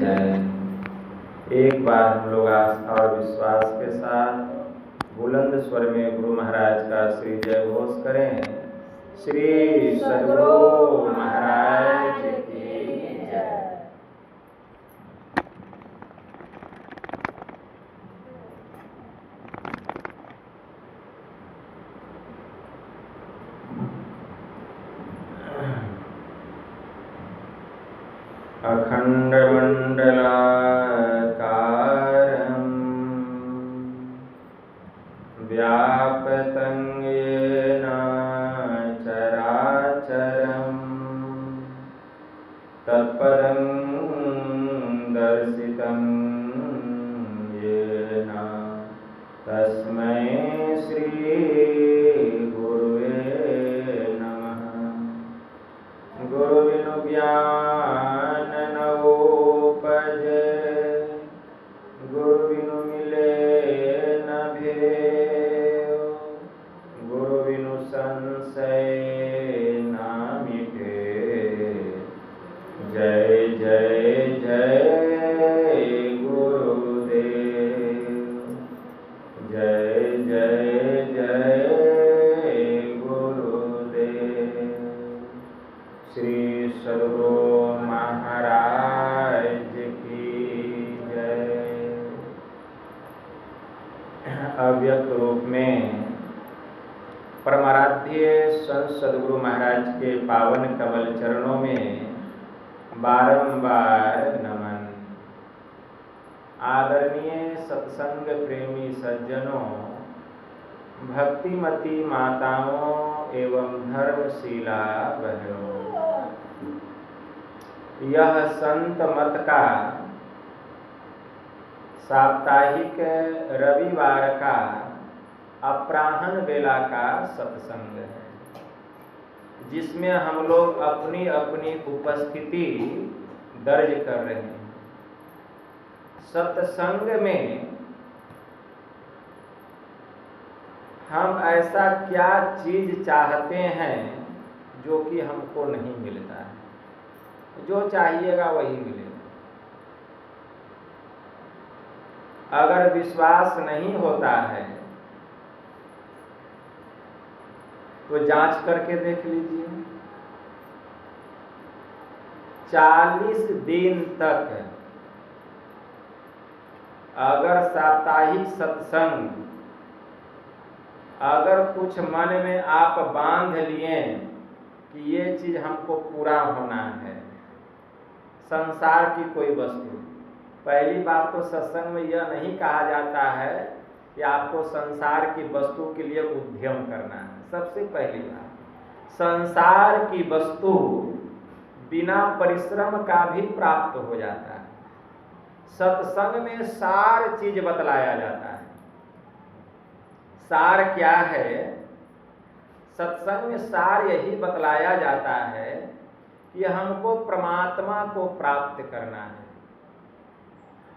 जय। एक बार हम लोग आस्था और विश्वास के साथ बुलंद स्वर में गुरु महाराज का श्री जय घोष करें। श्री सद्गुरु महाराज की जय। अखंड मंडलाकारं व्याप्तं येन चराचरं तत्पदं दर्शितं येन तस्मै श्री गुरुवे नमः। गुरु बिनु ज्ञान न उपजे, गुरु बिनु मिले न भेव, गुरु बिनु संशय न मिटे। जय जय जय गुरुदेव, जय जय जय गुरुदेव। श्री सद्गुरु महाराज की जय। अव्यक्त रूप में परमाराध्य संत सद्गुरु महाराज के पावन कमल चरणों में बारंबार नमन। आदरणीय सत्संग प्रेमी सज्जनों, भक्तिमती माताओं एवं धर्मशीला बहनों, यह संत मत का साप्ताहिक रविवार का अपराह्न बेला का सत्संग है, जिसमें हम लोग अपनी अपनी उपस्थिति दर्ज कर रहे हैं। सत्संग में हम ऐसा क्या चीज चाहते हैं जो कि हमको नहीं मिलता है। जो चाहिएगा वही मिलेगा। अगर विश्वास नहीं होता है तो जांच करके देख लीजिए। 40 दिन तक अगर साप्ताहिक सत्संग, अगर कुछ मन में आप बांध लिए कि ये चीज हमको पूरा होना है, संसार की कोई वस्तु। पहली बात तो सत्संग में यह नहीं कहा जाता है कि आपको संसार की वस्तु के लिए उद्यम करना है। सबसे पहली बात, संसार की वस्तु बिना परिश्रम का भी प्राप्त हो जाता है। सत्संग में सार चीज बतलाया जाता है। सार क्या है? सत्संग में सार यही बतलाया जाता है कि हमको परमात्मा को प्राप्त करना है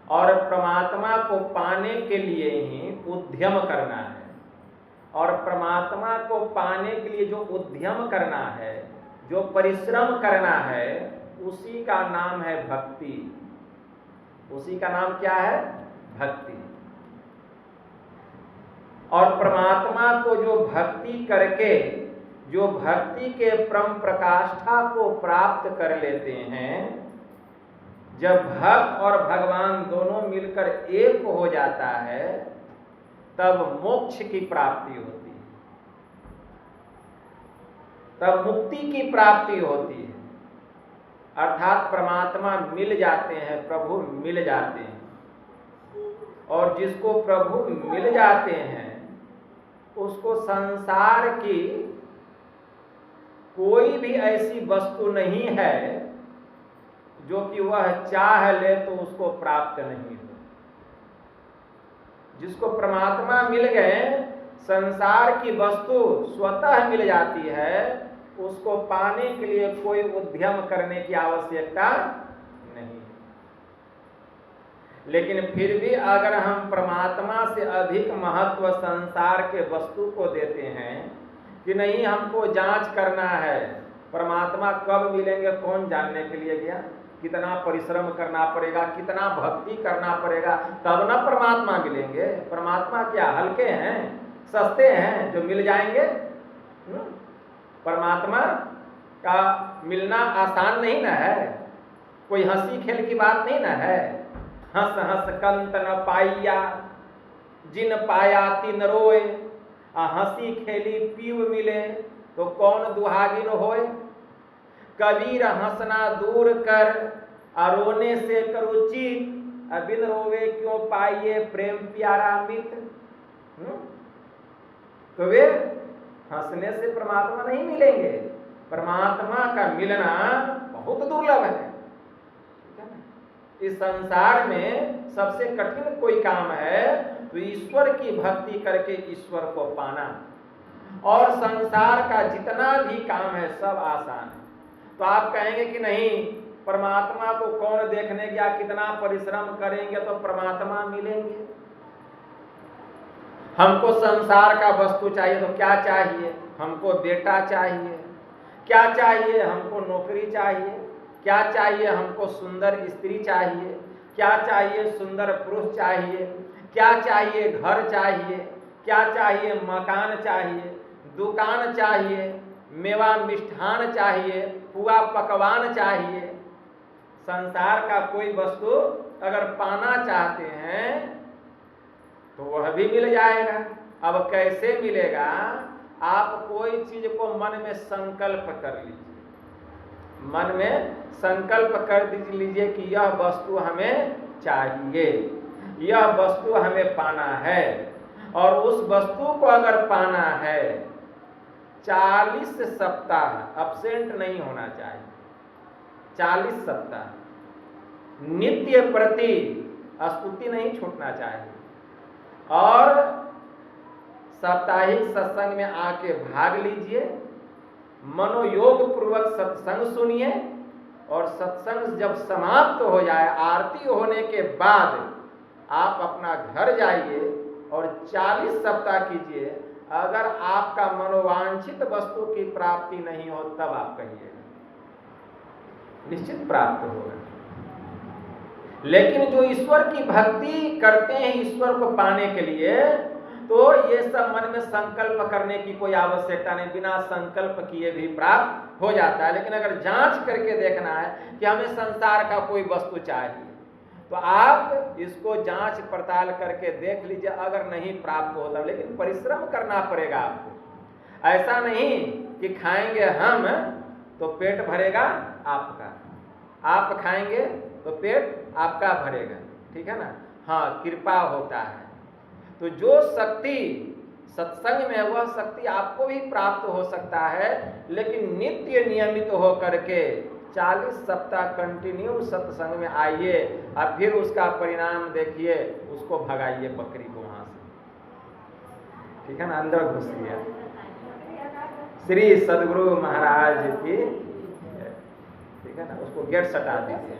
और परमात्मा को पाने के लिए ही उद्यम करना है। और परमात्मा को पाने के लिए जो उद्यम करना है, जो परिश्रम करना है, उसी का नाम है भक्ति। उसी का नाम क्या है? भक्ति। और परमात्मा को जो भक्ति करके, जो भक्ति के परम प्रकाष्ठा को प्राप्त कर लेते हैं, जब भक्त और भगवान दोनों मिलकर एक हो जाता है, तब मोक्ष की प्राप्ति होती है, तब मुक्ति की प्राप्ति होती है। अर्थात परमात्मा मिल जाते हैं, प्रभु मिल जाते हैं। और जिसको प्रभु मिल जाते हैं उसको संसार की कोई भी ऐसी वस्तु नहीं है जो कि वह चाह ले तो उसको प्राप्त नहीं हो। जिसको परमात्मा मिल गए, संसार की वस्तु स्वतः मिल जाती है, उसको पाने के लिए कोई उद्यम करने की आवश्यकता नहीं। लेकिन फिर भी अगर हम परमात्मा से अधिक महत्व संसार के वस्तु को देते हैं कि नहीं, हमको जांच करना है परमात्मा कब मिलेंगे, कौन जानने के लिए गया। कितना परिश्रम करना पड़ेगा, कितना भक्ति करना पड़ेगा, तब ना परमात्मा मिलेंगे। परमात्मा क्या हल्के हैं, सस्ते हैं जो मिल जाएंगे? परमात्मा का मिलना आसान नहीं ना है, कोई हंसी खेल की बात नहीं ना है। हंस हंस कंत न पाइया, जिन पाया तिन रोए, हंसी खेली पीव मिले, तो कौन दुहागिन होए। कबीर हंसना दूर कर, रोने से करो चीत, बिन रोवे क्यों पाइए प्रेम प्यारा मित्र। तो वे हंसने से परमात्मा नहीं मिलेंगे, परमात्मा का मिलना बहुत दुर्लभ है। इस संसार में सबसे कठिन कोई काम है तो ईश्वर की भक्ति करके ईश्वर को पाना, और संसार का जितना भी काम है सब आसान है। तो आप कहेंगे कि नहीं, परमात्मा को कौन देखने गया, कितना परिश्रम करेंगे तो परमात्मा मिलेंगे। हमको संसार का वस्तु चाहिए तो क्या चाहिए? हमको बेटा चाहिए। क्या चाहिए? हमको नौकरी चाहिए। क्या चाहिए? हमको सुंदर स्त्री चाहिए। क्या चाहिए? सुंदर पुरुष चाहिए। क्या चाहिए? घर चाहिए। क्या चाहिए? मकान चाहिए, दुकान चाहिए, मेवा मिष्ठान चाहिए, पुआ पकवान चाहिए। संसार का कोई वस्तु अगर पाना चाहते हैं तो वह भी मिल जाएगा। अब कैसे मिलेगा? आप कोई चीज को मन में संकल्प कर लीजिए, मन में संकल्प कर लीजिए कि यह वस्तु हमें चाहिए, यह वस्तु हमें पाना है। और उस वस्तु को अगर पाना है 40 सप्ताह अब्सेंट नहीं होना चाहिए। 40 सप्ताह नित्य प्रति स्तुति नहीं छूटना चाहिए, और साप्ताहिक सत्संग में आके भाग लीजिए, मनोयोग पूर्वक सत्संग सुनिए, और सत्संग जब समाप्त हो जाए, आरती होने के बाद आप अपना घर जाइए और 40 सप्ताह कीजिए। अगर आपका मनोवांछित वस्तु की प्राप्ति नहीं हो तब आप कहिएगा, निश्चित प्राप्त होगा। लेकिन जो ईश्वर की भक्ति करते हैं ईश्वर को पाने के लिए, तो ये सब मन में संकल्प करने की कोई आवश्यकता नहीं, बिना संकल्प किए भी प्राप्त हो जाता है। लेकिन अगर जांच करके देखना है कि हमें संसार का कोई वस्तु चाहिए, तो आप इसको जांच पड़ताल करके देख लीजिए, अगर नहीं प्राप्त होता, लेकिन परिश्रम करना पड़ेगा आपको। ऐसा नहीं कि खाएंगे हम तो पेट भरेगा आपका, आप खाएंगे तो पेट आपका भरेगा, ठीक है ना। हाँ, कृपा होता है। तो जो शक्ति सत्संग में है वह शक्ति आपको भी प्राप्त हो सकता है, लेकिन नित्य नियमित हो करके 40 सप्ताह कंटिन्यू सत्संग में आइए, और फिर उसका परिणाम देखिए, उसको भगाइए बकरी को वहां से, ठीक है ना, अंदर घुस गया। श्री सदगुरु महाराज की, ठीक है ना, उसको गेट सटा दीजिए,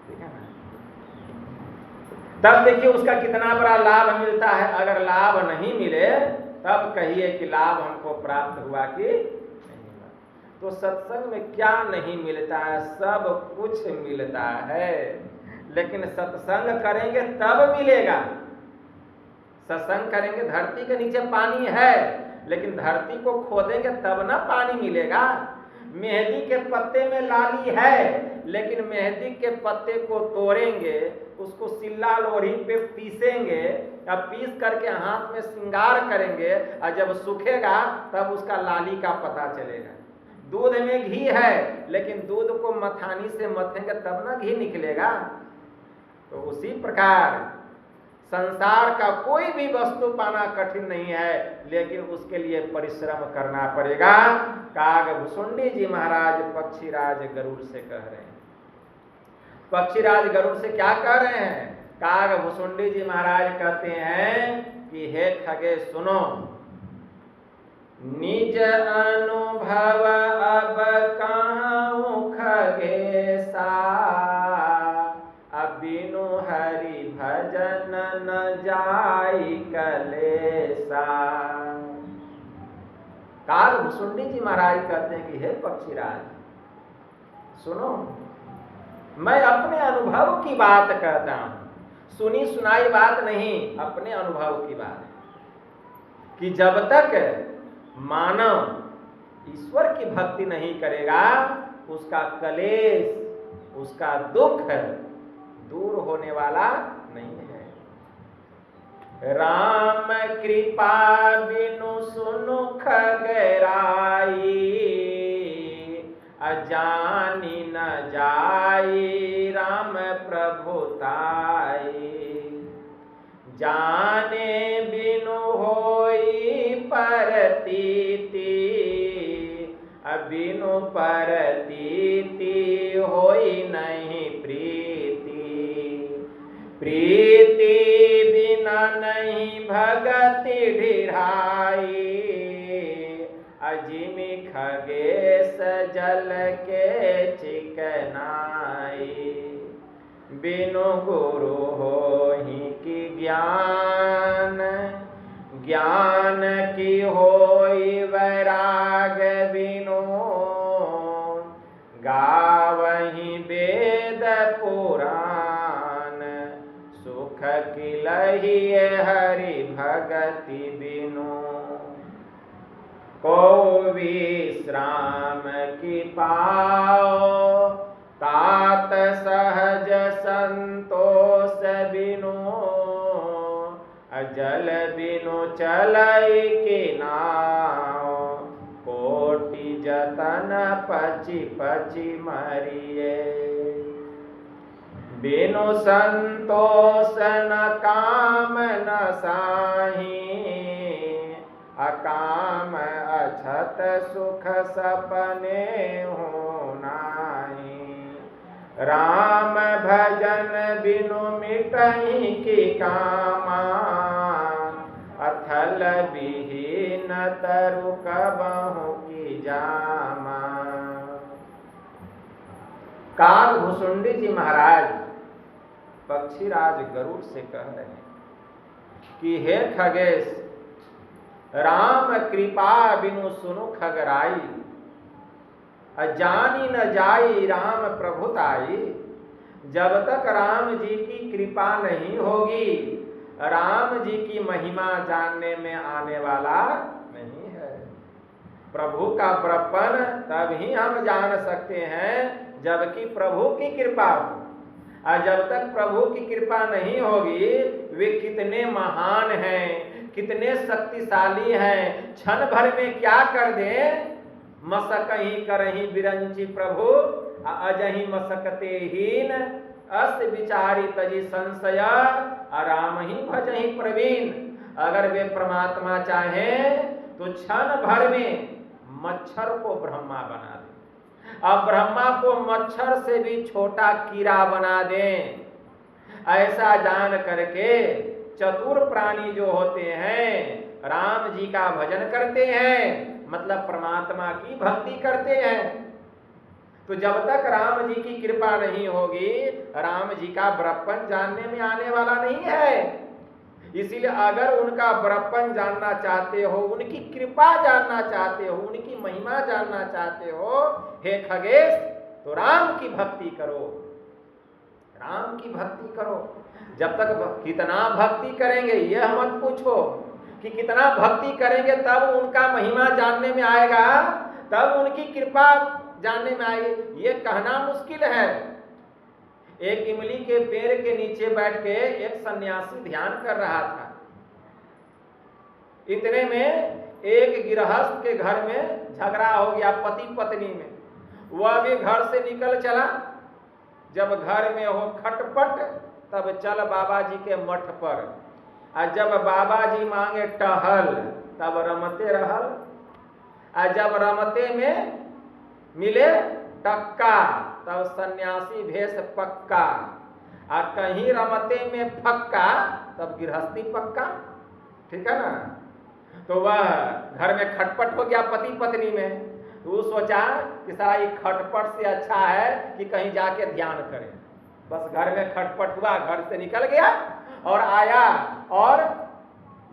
ठीक है ना। तब देखिए उसका कितना बड़ा लाभ मिलता है। अगर लाभ नहीं मिले तब कहिए कि लाभ हमको प्राप्त हुआ कि नहीं हुआ। तो सत्संग में क्या नहीं मिलता है? सब कुछ मिलता है, लेकिन सत्संग करेंगे तब मिलेगा। सत्संग करेंगे, धरती के नीचे पानी है, लेकिन धरती को खोदेंगे तब ना पानी मिलेगा। मेहंदी के पत्ते में लाली है, लेकिन मेहंदी के पत्ते को तोड़ेंगे, उसको सिल्ला लोढ़ी पे पीसेंगे, अब पीस करके हाथ में श्रृंगार करेंगे, और जब सूखेगा तब उसका लाली का पता चलेगा। दूध में घी है, लेकिन दूध को मथानी से मथेंगे तब ना घी निकलेगा। तो उसी प्रकार संसार का कोई भी वस्तु पाना कठिन नहीं है, लेकिन उसके लिए परिश्रम करना पड़ेगा। कागभुसुंडी जी महाराज पक्षीराज गरुड़ से कह रहे हैं। पक्षीराज गरुड़ से क्या कह रहे हैं? कागभुसुंडी जी महाराज कहते हैं कि हे खगे सुनो, निज अनुभव अब कहां खगेसा, बिनु हरि भजन न जाई कलेसा। कागभुसुंडी जी महाराज कहते हैं कि हे पक्षीराज सुनो, मैं अपने अनुभव की बात कहता हूं, सुनी सुनाई बात नहीं, अपने अनुभव की बात, कि जब तक मानव ईश्वर की भक्ति नहीं करेगा, उसका कलेश, उसका दुख दूर होने वाला नहीं है। राम कृपा बिनु सुनु खगराई, अजानी न जाई राम प्रभुताई। जाने बिनु होई परतीति, बिनु परतीति होई नहीं प्रीति। प्रीति बिना नहीं भगति ढिढ़ाई, अजिमि खगेश जल के चिकनाई। बिनु गुरु होहि की ज्ञान, ज्ञान की होई वैराग बिनु। गावहि वेद पुराण, सुख किलहि हरि भगति बिनु। को विश्राम की पाओ, तात सहज संतोष बिनु। जल बिनु चलई की नाव, कोटि जतन पचि पचि मरिए। बिनु संतोष न काम न साही, अकाम अछत सुख सपने हो नाही। राम भजन बिनु मिटहि की कामा, अथल विहीन तरु कबहु की जामा। काल भुसुंडी जी महाराज पक्षीराज गरुड़ से कह रहे हैं कि हे खगेश, राम कृपा बिनु सुनु खगराई, जानी न जाई राम प्रभुताई। जब तक राम जी की कृपा नहीं होगी, राम जी की महिमा जानने में आने वाला नहीं है। प्रभु का बड़प्पन तभी हम जान सकते हैं जबकि प्रभु की कृपा हो। और जब तक प्रभु की कृपा नहीं होगी, वे कितने महान हैं, कितने शक्तिशाली हैं, क्षण भर में क्या कर दें। मसकहि करहि बिरंची प्रभु, अजहि मसकते हीन। अस विचारी तजी संशय, राम ही भजहि प्रवीण। अगर वे परमात्मा चाहें तो क्षण भर में मच्छर को ब्रह्मा बना दें, अब ब्रह्मा को मच्छर से भी छोटा कीड़ा बना दें। ऐसा जान करके चतुर प्राणी जो होते हैं, राम जी का भजन करते हैं, मतलब परमात्मा की भक्ति करते हैं। तो जब तक राम जी की कृपा नहीं होगी, राम जी का बड़प्पन जानने में आने वाला नहीं है। इसीलिए अगर उनका बड़प्पन जानना चाहते हो, उनकी कृपा जानना चाहते हो, उनकी महिमा जानना चाहते हो, हे खगेश, तो राम की भक्ति करो, राम की भक्ति करो। जब तक कितना भक्ति करेंगे यह मत पूछो कि कितना भक्ति करेंगे तब उनका महिमा जानने में आएगा, तब उनकी कृपा जानने में आएगी, ये कहना मुश्किल है। एक इमली के पेड़ के नीचे बैठ के एक सन्यासी ध्यान कर रहा था। इतने में एक गृहस्थ के घर में झगड़ा हो गया पति पत्नी में। वह भी घर से निकल चला। जब घर में हो खटपट, तब चल बाबा जी के मठ पर। और जब बाबा जी मांगे टहल, तब रमते रहल। और जब रमते में मिले टक्का, तब सन्यासी भेष पक्का। और कहीं रमते में फक्का, तब गृहस्थी पक्का। ठीक है ना। तो वह घर में खटपट हो गया पति पत्नी में। तो वो सोचा कि सारा ये खटपट से अच्छा है कि कहीं जाके ध्यान करें। बस घर में खटपट हुआ, घर से निकल गया और आया, और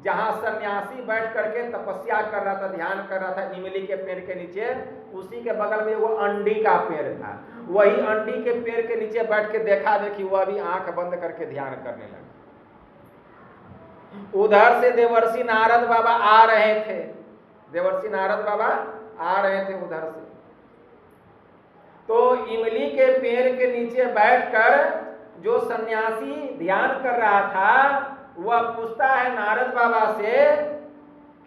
जहां सन्यासी बैठ करके तपस्या कर रहा था, ध्यान कर रहा था इमली के पेड़ के नीचे, उसी के बगल में वो अंडी का पेड़ था। वही अंडी के पेड़ के नीचे बैठ के देखा देखी वह भी आंख बंद करके ध्यान करने लगा। उधर से देवर्षि नारद बाबा आ रहे थे, देवर्षि नारद बाबा आ रहे थे उधर से। तो इमली के पेड़ के नीचे बैठकर जो सन्यासी ध्यान कर रहा था वह पूछता है नारद बाबा से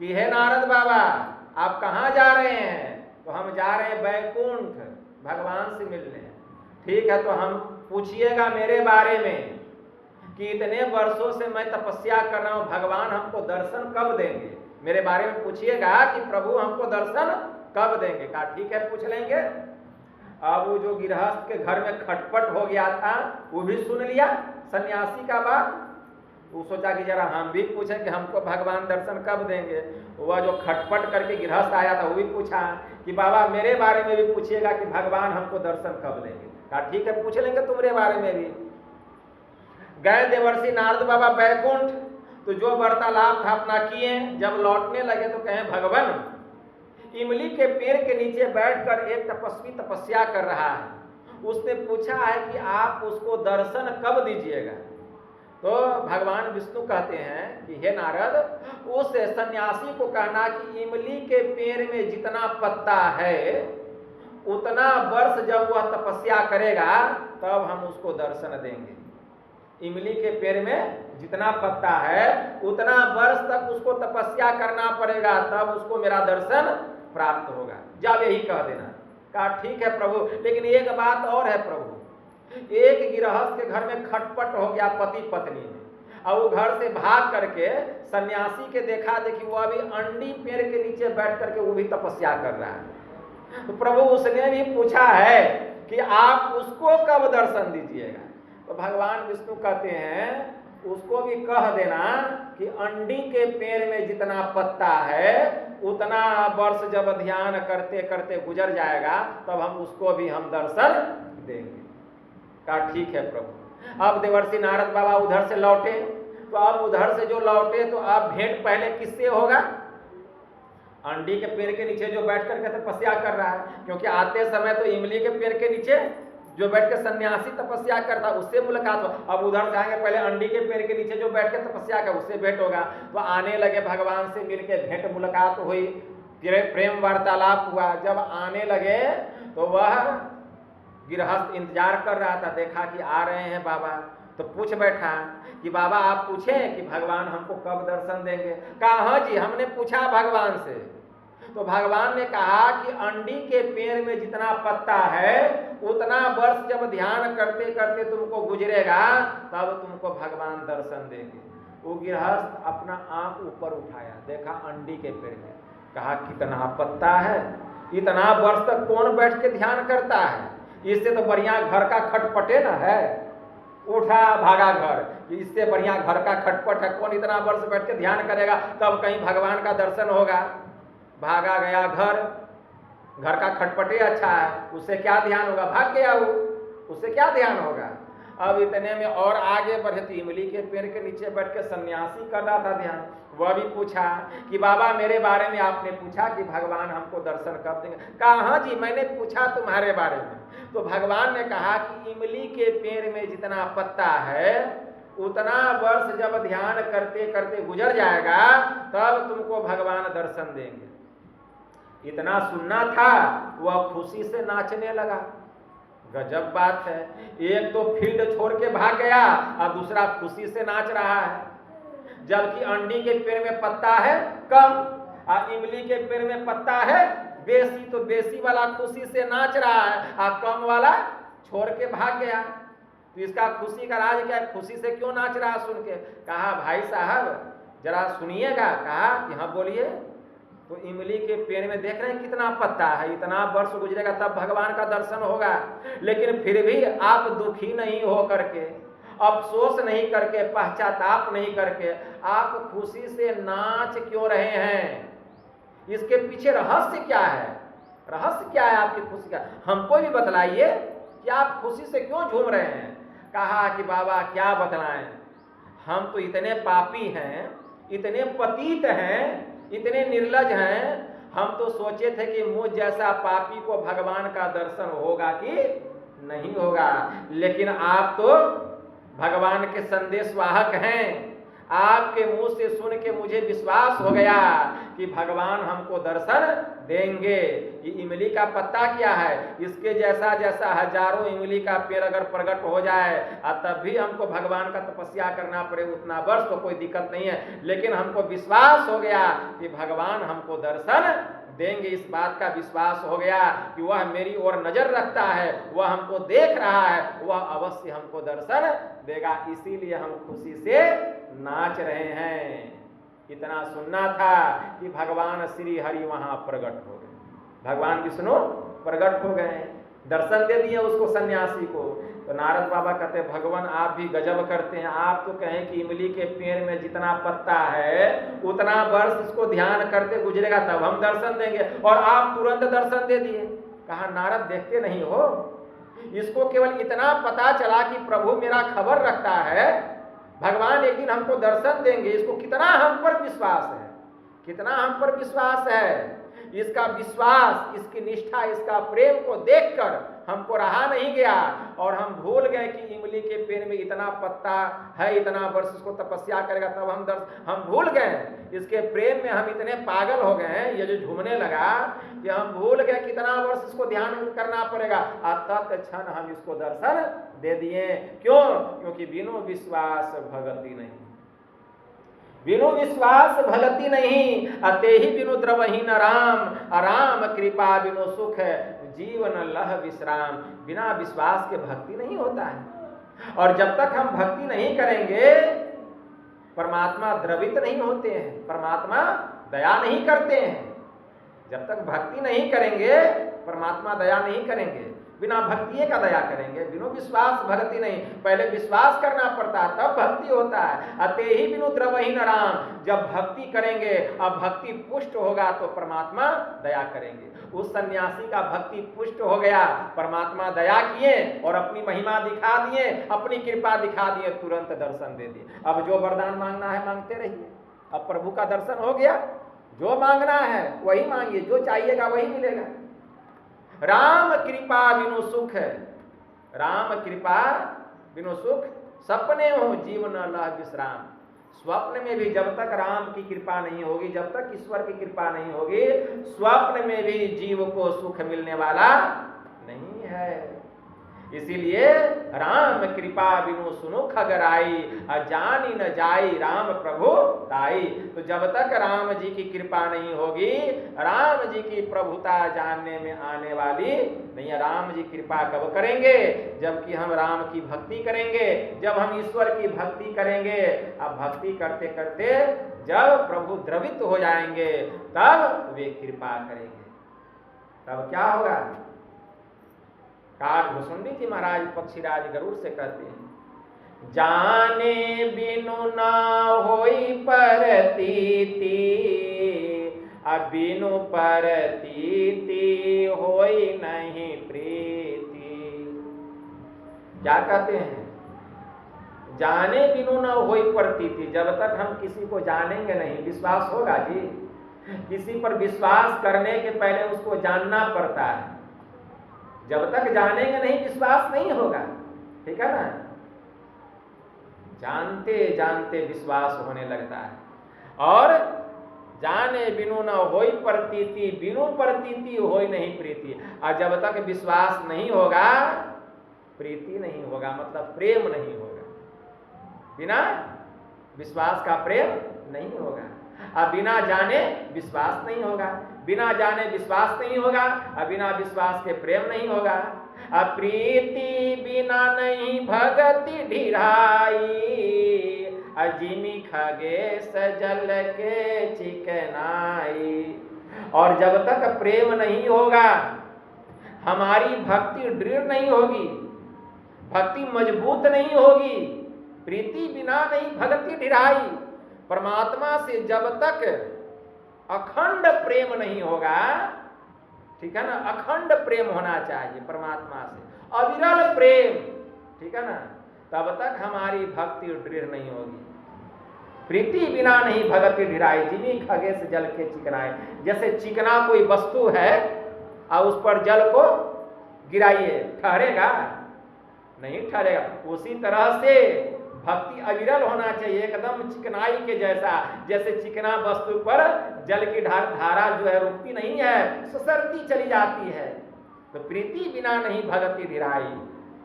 कि हे नारद बाबा आप कहाँ जा रहे हैं? तो हम जा रहे हैं बैकुंठ भगवान से मिलने। ठीक है, तो हम पूछिएगा मेरे बारे में कि इतने वर्षों से मैं तपस्या कर रहा हूं, भगवान हमको दर्शन कब देंगे? मेरे बारे में पूछिएगा कि प्रभु हमको दर्शन कब देंगे। कहा ठीक है पूछ लेंगे। अब वो जो गृहस्थ के घर में खटपट हो गया था वो भी सुन लिया सन्यासी का बात। वो सोचा कि जरा हम भी पूछें कि हमको भगवान दर्शन कब देंगे। वह जो खटपट करके गृहस्थ आया था वो भी पूछा कि बाबा मेरे बारे में भी पूछिएगा कि भगवान हमको दर्शन कब देंगे। कहा ठीक है पूछ लेंगे तुम्हारे बारे में भी। गए देवर्षि नारद बाबा बैकुंठ, तो जो वार्तालाप था अपना किए। जब लौटने लगे तो कहें भगवान इमली के पेड़ के नीचे बैठकर एक तपस्वी तपस्या कर रहा है, उसने पूछा है कि आप उसको दर्शन कब दीजिएगा? तो भगवान विष्णु कहते हैं कि हे नारद उस सन्यासी को कहना कि इमली के पेड़ में जितना पत्ता है उतना वर्ष जब वह तपस्या करेगा तब हम उसको दर्शन देंगे। इमली के पेड़ में जितना पत्ता है उतना वर्ष तक उसको तपस्या करना पड़ेगा तब उसको मेरा दर्शन प्राप्त होगा। जब यही कह देना। कहा ठीक है प्रभु, लेकिन एक बात और है प्रभु, एक गृहस्थ के घर में खटपट हो गया पति पत्नी में, और वो घर से भाग करके सन्यासी के देखा देखी वो अभी अंडी पेड़ के नीचे बैठ करके वो भी तपस्या कर रहा है। तो प्रभु उसने भी पूछा है कि आप उसको कब दर्शन दीजिएगा? तो भगवान विष्णु कहते हैं उसको भी कह देना कि अंडी के पेड़ में जितना पत्ता है उतना वर्ष जब ध्यान करते करते गुजर जाएगा तब हम उसको भी हम दर्शन देंगे। कहा ठीक है प्रभु। अब देवर्षि नारद बाबा उधर से लौटे, तो अब उधर से जो लौटे तो अब भेंट पहले किससे होगा? अंडी के पेड़ के नीचे जो बैठ करके तपस्या कर रहा है, क्योंकि आते समय तो इमली के पेड़ के नीचे जो बैठ के सन्यासी तपस्या करता उससे मुलाकात हो। अब उधर जाएंगे पहले अंडी के पेड़ के नीचे जो बैठ के तपस्या कर उससे भेंट होगा। तो आने लगे भगवान से मिलके भेंट मुलाकात हुई, प्रेम वार्तालाप हुआ। जब आने लगे तो वह गृहस्थ इंतजार कर रहा था, देखा कि आ रहे हैं बाबा, तो पूछ बैठा कि बाबा आप पूछें कि भगवान हमको कब दर्शन देंगे? कहा हाँ जी हमने पूछा भगवान से। तो भगवान ने कहा कि अंडी के पेड़ में जितना पत्ता है उतना वर्ष जब ध्यान करते करते तुमको गुजरेगा तब तुमको भगवान दर्शन देंगे। वो गृहस्थ अपना आंख ऊपर उठाया, देखा अंडी के पेड़ में, कहा कितना पत्ता है, इतना वर्ष तक कौन बैठ के ध्यान करता है? इससे तो बढ़िया घर का खटपटे ना है। उठा भागा घर, इससे बढ़िया घर का खटपट है, कौन इतना वर्ष बैठ के ध्यान करेगा, तब कहीं भगवान का दर्शन होगा। भागा गया घर, घर का खटपटे अच्छा है, उससे क्या ध्यान होगा? भाग गया वो, उससे क्या ध्यान होगा? अब इतने में और आगे बढ़े तो इमली के पेड़ के नीचे बैठ के सन्यासी कर रहा था ध्यान। वह भी पूछा कि बाबा मेरे बारे में आपने पूछा कि भगवान हमको दर्शन कब देंगे? कहा हाँ जी मैंने पूछा तुम्हारे बारे में। तो भगवान ने कहा कि इमली के पेड़ में जितना पत्ता है उतना वर्ष जब ध्यान करते करते गुजर जाएगा तब तुमको भगवान दर्शन देंगे। इतना सुनना था वह खुशी से नाचने लगा। गजब बात है, एक तो फील्ड छोड़ के भाग गया और दूसरा खुशी से नाच रहा है। जबकि अंडी के पेड़ में पत्ता है कम और इमली के पेड़ में पत्ता है बेसी, तो बेसी वाला खुशी से नाच रहा है और कम वाला छोड़ के भाग गया। तो इसका खुशी का राज क्या है? खुशी से क्यों नाच रहा? सुन के कहा भाई साहब जरा सुनिएगा। कहा कि हाँ बोलिए। तो इमली के पेड़ में देख रहे हैं कितना पत्ता है, इतना वर्ष गुजरेगा तब भगवान का दर्शन होगा। लेकिन फिर भी आप दुखी नहीं हो करके, अफसोस नहीं करके, पश्चाताप नहीं करके आप खुशी से नाच क्यों रहे हैं? इसके पीछे रहस्य क्या है? रहस्य क्या है आपकी खुशी का? हमको भी बतलाइए कि आप खुशी से क्यों झूम रहे हैं? कहा कि बाबा क्या बतलाएं, हम तो इतने पापी हैं, इतने पतित हैं, इतने निर्लज हैं, हम तो सोचे थे कि मुझ जैसा पापी को भगवान का दर्शन होगा कि नहीं होगा। लेकिन आप तो भगवान के संदेश वाहक हैं। आपके मुंह से सुन के मुझे विश्वास हो गया कि भगवान हमको दर्शन देंगे। ये इमली का पत्ता क्या है, इसके जैसा जैसा हजारों इमली का पेड़ अगर प्रकट हो जाए और तब भी हमको भगवान का तपस्या करना पड़े उतना वर्ष तो कोई दिक्कत नहीं है। लेकिन हमको विश्वास हो गया कि भगवान हमको दर्शन देंगे। इस बात का विश्वास हो गया कि वह मेरी ओर नजर रखता है, वह हमको देख रहा है, वह अवश्य हमको दर्शन देगा। इसीलिए हम खुशी से नाच रहे हैं। इतना सुनना था कि भगवान श्री हरि वहां प्रकट हो गए। भगवान विष्णु प्रकट हो गए, दर्शन दे दिए उसको सन्यासी को। तो नारद बाबा कहते भगवान आप भी गजब करते हैं। आप तो कहें कि इमली के पेड़ में जितना पत्ता है उतना वर्ष इसको ध्यान करते गुजरेगा तब हम दर्शन देंगे, और आप तुरंत दर्शन दे दिए। कहा नारद देखते नहीं हो, इसको केवल इतना पता चला कि प्रभु मेरा खबर रखता है, भगवान एक दिन हमको दर्शन देंगे। इसको कितना हम पर विश्वास है, कितना हम पर विश्वास है। इसका विश्वास, इसकी निष्ठा, इसका प्रेम को देखकर हमको रहा नहीं गया और हम भूल गए कि इमली के पेड़ में इतना पत्ता है, इतना वर्ष इसको तपस्या करेगा तब हम भूल गए। इसके प्रेम में हम इतने पागल हो गए हैं, ये जो झूमने लगा कि हम भूल गए कितना वर्ष इसको ध्यान करना पड़ेगा। तत्क्षण हम इसको दर्शन दे दिए। क्यों? क्योंकि बिनु विश्वास भगति नहीं, बिनु विश्वास भगति नहीं। अते ही बिनु द्रवहीन राम, राम कृपा बिनु सुख जीवन लह विश्राम। बिना विश्वास के भक्ति नहीं होता है। और जब तक हम भक्ति नहीं करेंगे परमात्मा द्रवित नहीं होते हैं, परमात्मा दया नहीं करते हैं। जब तक भक्ति नहीं करेंगे परमात्मा दया नहीं करेंगे, बिना भक्ति का दया करेंगे। बिनु विश्वास भक्ति नहीं, पहले विश्वास करना पड़ता है तब भक्ति होता है। अते ही बिनु द्रवहीन राम, जब भक्ति करेंगे अब भक्ति पुष्ट होगा तो परमात्मा दया करेंगे। उस सन्यासी का भक्ति पुष्ट हो गया, परमात्मा दया किए और अपनी महिमा दिखा दिए, अपनी कृपा दिखा दिए, तुरंत दर्शन दे दिए। अब जो वरदान मांगना है मांगते रहिए, अब प्रभु का दर्शन हो गया। जो मांगना है वही मांगिए, जो चाहिएगा वही मिलेगा। राम कृपा बिनु सुख, राम कृपा बिनु सुख सपने हो जीवन लह विश्राम। स्वप्न में भी जब तक राम की कृपा नहीं होगी, जब तक ईश्वर की कृपा नहीं होगी, स्वप्न में भी जीव को सुख मिलने वाला नहीं है। इसीलिए राम कृपा बिनु सुनु खगराई, जानी न जाई राम प्रभु ताई। तो जब तक राम जी की कृपा नहीं होगी, राम जी की प्रभुता जानने में आने वाली नहीं है। राम जी कृपा कब करेंगे? जबकि हम राम की भक्ति करेंगे, जब हम ईश्वर की भक्ति करेंगे। अब भक्ति करते करते जब प्रभु द्रवित हो जाएंगे तब वे कृपा करेंगे। तब क्या होगा? काग भुसुंडी जी महाराज पक्षीराज गरुड़ से कहते हैं, जाने बिनु ना होई परतीति, बिनु परतीति होई नहीं प्रीति। क्या कहते हैं? जाने बिनु ना होई प्रतीति, जब तक हम किसी को जानेंगे नहीं विश्वास होगा जी। किसी पर विश्वास करने के पहले उसको जानना पड़ता है, जब तक जानेंगे नहीं विश्वास नहीं होगा। ठीक है ना? जानते जानते विश्वास होने लगता है। और जाने बिनु न होई प्रतीति, बिनु प्रतीति होई नहीं प्रीति। और जब तक विश्वास नहीं होगा प्रीति नहीं होगा, मतलब प्रेम नहीं होगा। बिना विश्वास का प्रेम नहीं होगा। अब बिना जाने विश्वास नहीं होगा, बिना जाने विश्वास नहीं होगा, अब बिना विश्वास के प्रेम नहीं होगा। अब प्रीति बिना नहीं भगति ढिराई, अजिमी खगेश जल के चिकनाई। और जब तक प्रेम नहीं होगा, हमारी भक्ति दृढ़ नहीं होगी, भक्ति मजबूत नहीं होगी। प्रीति बिना नहीं भगति ढिराई। परमात्मा से जब तक अखंड प्रेम नहीं होगा, ठीक है ना, अखंड प्रेम होना चाहिए परमात्मा से, अविरल प्रेम, ठीक है ना, तब तक हमारी भक्ति दृढ़ नहीं होगी। प्रीति बिना नहीं भगति ढिराई, जिमी खगे से जल के चिकनाए। जैसे चिकना कोई वस्तु है और उस पर जल को गिराइए, ठहरेगा नहीं ठहरेगा। उसी तरह से भक्ति अविरल होना चाहिए, एकदम चिकनाई के जैसा। जैसे चिकना वस्तु पर जल की धारा जो है रुकती नहीं है, ससरती चली जाती है। तो प्रीति बिना नहीं भगति निराई,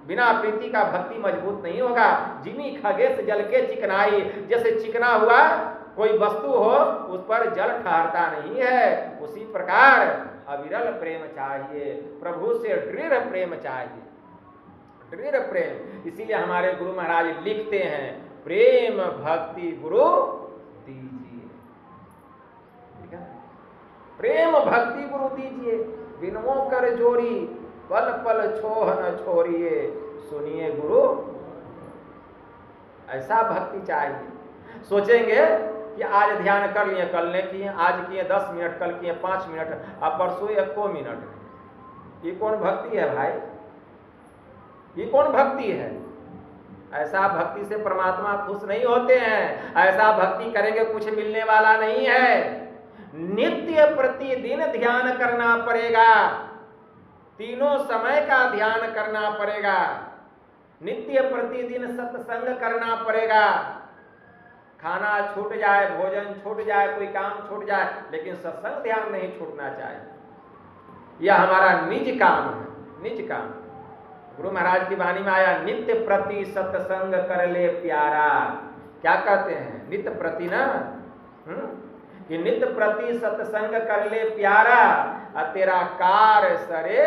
बिना प्रीति का भक्ति मजबूत नहीं होगा। जिमी खगेश जल के चिकनाई, जैसे चिकना हुआ कोई वस्तु हो उस पर जल ठहरता नहीं है, उसी प्रकार अविरल प्रेम चाहिए, प्रभु से दृढ़ प्रेम चाहिए, दृढ़ प्रेम। इसीलिए हमारे गुरु महाराज लिखते हैं, प्रेम भक्ति गुरु दीजिए, ठीक है, प्रेम भक्ति गुरु दीजिए। बिनवो कर जोरी पल पल छोह न छोड़िए, सुनिए गुरु। ऐसा भक्ति चाहिए। सोचेंगे कि आज ध्यान कर लिए, कल ने किए, आज किए 10 मिनट, कल किए 5 मिनट, अब परसों 1 मिनट। ये कौन भक्ति है भाई? ये कौन भक्ति है? ऐसा भक्ति से परमात्मा खुश नहीं होते हैं। ऐसा भक्ति करेंगे कुछ मिलने वाला नहीं है। नित्य प्रतिदिन ध्यान करना पड़ेगा, तीनों समय का ध्यान करना पड़ेगा, नित्य प्रतिदिन सत्संग करना पड़ेगा। खाना छूट जाए, भोजन छूट जाए, कोई काम छूट जाए, लेकिन सत्संग ध्यान नहीं छूटना चाहिए। यह हमारा निज काम है, निज काम। गुरु महाराज की वाणी में आया, नित्य प्रति सत्संग कर ले प्यारा। क्या कहते हैं? नित्य प्रति ना, कि नित्य प्रति सत्संग कर ले प्यारा, और तेरा कार सरे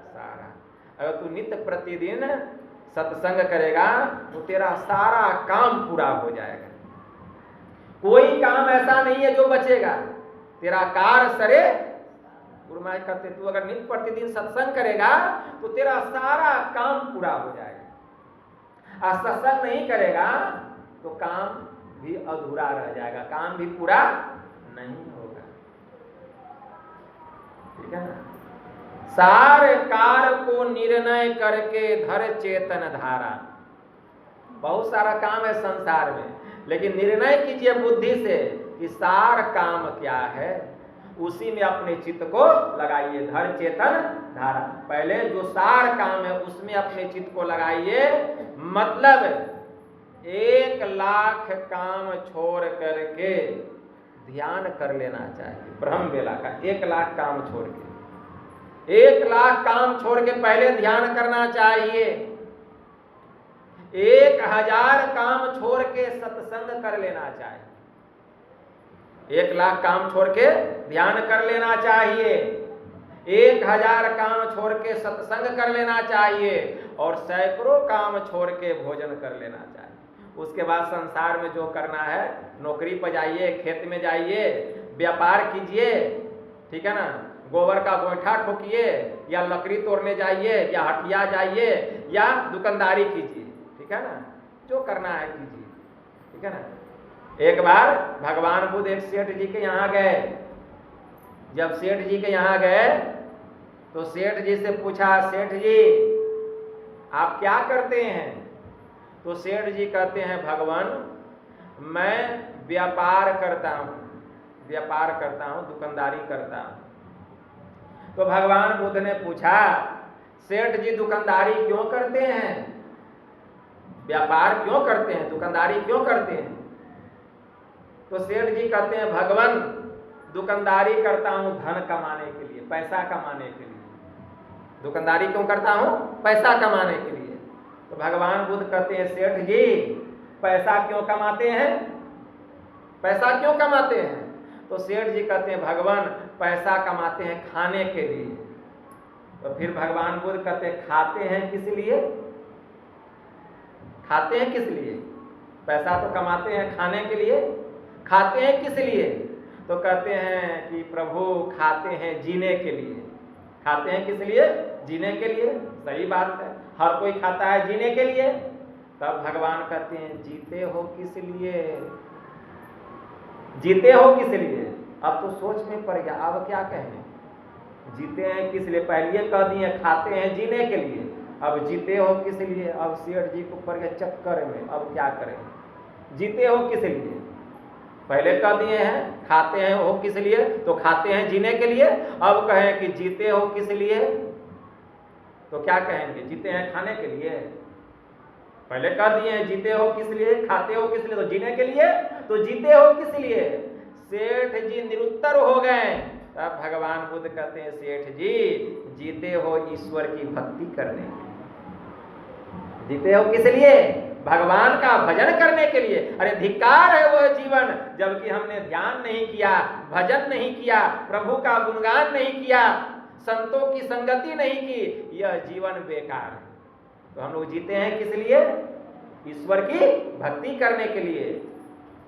सारा। अगर तू नित्य प्रतिदिन सत्संग करेगा तो तेरा सारा काम पूरा हो जाएगा। कोई काम ऐसा नहीं है जो बचेगा, तेरा कार सरे। गुरु महाराज कहते, तू अगर नित्य प्रतिदिन सत्संग करेगा तो तेरा सारा काम पूरा हो जाएगा। और सत्संग नहीं करेगा तो काम भी अधूरा रह जाएगा, काम भी पूरा नहीं होगा, ठीक है ना। सार कार को निर्णय करके धर चेतन धारा। बहुत सारा काम है संसार में, लेकिन निर्णय कीजिए बुद्धि से कि सार काम क्या है, उसी में अपने चित्त को लगाइए। धर चेतन धारा, पहले जो सार काम है उसमें अपने चित्त को लगाइए। मतलब 1,00,000 काम छोड़ करके ध्यान कर लेना चाहिए। ब्रह्म बेला का 1,00,000 काम छोड़ के, 1,00,000 काम छोड़ के पहले ध्यान करना चाहिए। 1,000 काम छोड़ के सत्संग कर लेना चाहिए। 1,00,000 काम छोड़ के ध्यान कर लेना चाहिए, 1,000 काम छोड़ के सत्संग कर लेना चाहिए, और सैकड़ों काम छोड़ के भोजन कर लेना चाहिए। उसके बाद संसार में जो करना है, नौकरी पर जाइए, खेत में जाइए, व्यापार कीजिए, ठीक है ना, गोबर का गोईठा ठोकिए, या लकड़ी तोड़ने जाइए, या हटिया जाइए, या दुकानदारी कीजिए, ठीक है ना, जो करना है कीजिए, ठीक है ना। एक बार भगवान बुद्ध एक सेठ जी के यहाँ गए। जब सेठ जी के यहाँ गए तो सेठ जी से पूछा, सेठ जी आप क्या करते हैं? तो सेठ जी कहते हैं, भगवान मैं व्यापार करता हूँ, व्यापार करता हूँ, दुकानदारी करता हूँ। तो भगवान बुद्ध ने पूछा, सेठ जी दुकानदारी क्यों करते हैं, व्यापार क्यों करते हैं, दुकानदारी क्यों करते हैं? तो सेठ जी कहते हैं, भगवान दुकानदारी करता हूं धन कमाने के लिए, पैसा कमाने के लिए। दुकानदारी क्यों करता हूं? पैसा कमाने के लिए। तो भगवान बुद्ध कहते हैं, सेठ जी पैसा क्यों कमाते हैं, पैसा क्यों कमाते हैं? तो सेठ जी कहते हैं, भगवान पैसा कमाते हैं खाने के लिए। तो फिर भगवान बुद्ध कहते हैं, खाते हैं किस लिए, खाते हैं किस लिए? पैसा तो कमाते हैं खाने के लिए, खाते हैं किस लिए? तो कहते हैं कि प्रभु खाते हैं जीने के लिए। खाते हैं किस लिए? जीने के लिए। सही बात है, हर कोई खाता है जीने के लिए। तब भगवान कहते हैं, जीते हो किस लिए, जीते हो किस लिए? अब तो सोच में पड़ गया, अब क्या कहें, जीते हैं किस लिए? पहले कह दिए खाते हैं जीने के लिए, अब जीते हो किस लिए? अब सेठ जी को पड़ गया चक्कर में, अब क्या करें, जीते हो किस लिए? पहले कह दिए हैं खाते हैं हो किस लिए, तो खाते हैं जीने के लिए। अब कहें कि जीते हो किस लिए, तो क्या कहेंगे, जीते हैं खाने के लिए? पहले कह दिए हैं जीते हो किस लिए, खाते हो किस लिए, तो जीने के लिए, तो जीते हो किस लिए? सेठ जी निरुत्तर हो गए। तब भगवान बुद्ध कहते हैं सेठ जी जीते हो ईश्वर की भक्ति करने के लिए, जीते हो किस लिए? भगवान का भजन करने के लिए। अरे धिक्कार है वह जीवन जबकि हमने ध्यान नहीं किया, भजन नहीं किया, प्रभु का गुणगान नहीं किया, संतों की संगति नहीं की, यह जीवन बेकार है। तो हम लोग जीते हैं किस लिए? ईश्वर की भक्ति करने के लिए।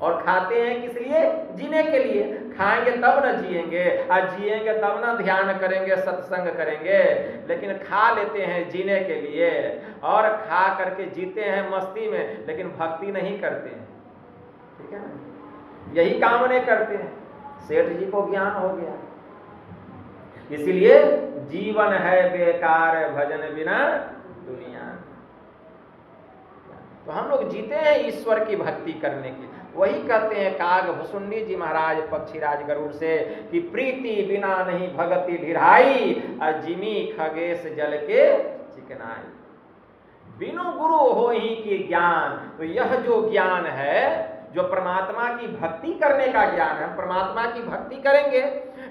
और खाते हैं किस लिए? जीने के लिए। खाएंगे तब न जिएंगे, और जिएंगे तब न ध्यान करेंगे, सत्संग करेंगे। लेकिन खा लेते हैं जीने के लिए, और खा करके जीते हैं मस्ती में, लेकिन भक्ति नहीं करते हैं। ठीक है ना, यही काम नहीं करते हैं। सेठ जी को ज्ञान हो गया, इसलिए जीवन है बेकार भजन बिना दुनिया। तो हम लोग जीते हैं ईश्वर की भक्ति करने की। वही कहते हैं काग भुसुंडी जी महाराज पक्षीराज गरुड़ से कि प्रीति बिना नहीं भगति ढिराई, अजिमी खगेश जल के चिकनाई। बिनु गुरु हो ही की ज्ञान। तो यह जो ज्ञान है, जो परमात्मा की भक्ति करने का ज्ञान है, हम परमात्मा की भक्ति करेंगे,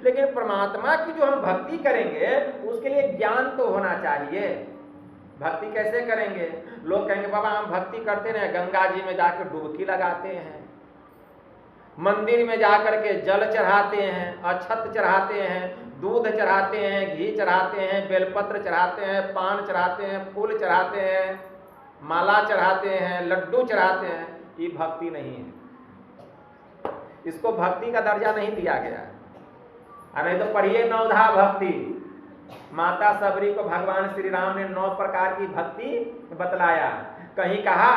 लेकिन परमात्मा की जो हम भक्ति करेंगे उसके लिए ज्ञान तो होना चाहिए। भक्ति कैसे करेंगे? लोग कहेंगे बाबा हम भक्ति करते रहे, गंगा जी में जाकर डुबकी लगाते हैं, मंदिर में जाकर के जल चढ़ाते हैं, अक्षत चढ़ाते हैं, दूध चढ़ाते हैं, घी चढ़ाते हैं, बेलपत्र चढ़ाते हैं, पान चढ़ाते हैं, फूल चढ़ाते हैं, माला चढ़ाते हैं, लड्डू चढ़ाते हैं। ये भक्ति नहीं है, इसको भक्ति का दर्जा नहीं दिया गया। नहीं तो पढ़िए नवधा भक्ति। माता सबरी को भगवान श्री राम ने 9 प्रकार की भक्ति बतलाया। कहीं कहा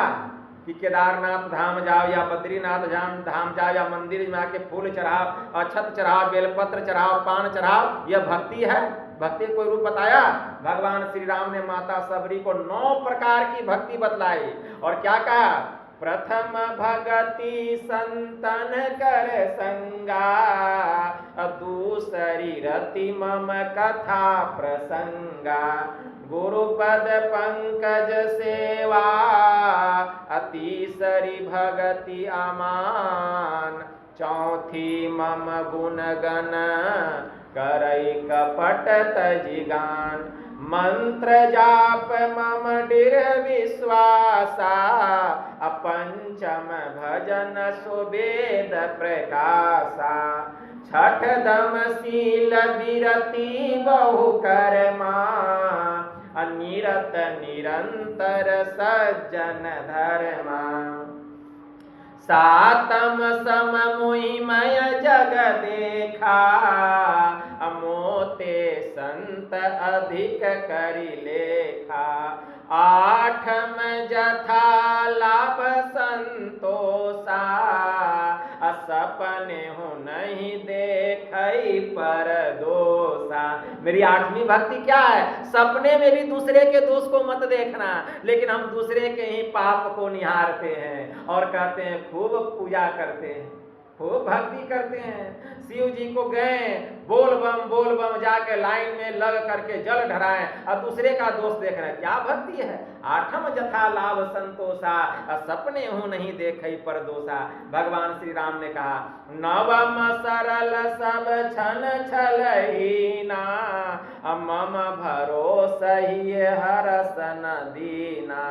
कि केदारनाथ धाम जाओ या बद्रीनाथ धाम जाओ या मंदिर में आके फूल चढ़ाओ, अक्षत चढ़ाओ, बेलपत्र चढ़ाओ, पान चढ़ाओ, यह भक्ति है? भक्ति कोई रूप बताया? भगवान श्री राम ने माता सबरी को 9 प्रकार की भक्ति बतलाई। और क्या कहा? प्रथम भगति संतन कर संगा, दूसरी रति मम कथा प्रसंगा, गुरुपद पंकज सेवा, तीसरी भगति अमान, चौथी मम गुण गण करई कपट तजिगान, मंत्र जाप मम दृढ़ विश्वासा, अपंचम भजन सुवेद प्रकाशा, छठ दम शील विरति बहु कर्मा, अनिरत निरंतर सज्जन धर्मा, सातम सम मुहिमय जग देखा, अमोते संत अधिक करि लेखा, आठम जथा लाभ संतोषा, सपने हो नहीं देखई पर दोषा। मेरी 8वीं भक्ति क्या है? सपने में भी दूसरे के दोष को मत देखना, लेकिन हम दूसरे के ही पाप को निहारते हैं और कहते हैं खूब पूजा करते हैं, खूब भक्ति करते हैं। शिव जी को गए बोल बम जाके लाइन में लग करके जल ढराएं और दूसरे का दोष देख रहे हैं, क्या भक्ति है? आठम जथा लाभ संतोषा, सपने हूं नहीं देखई पर दोषा। भगवान श्री राम ने कहा नवम सरल सब छन छलहीना, मम भरोसा ही हरस न दीना।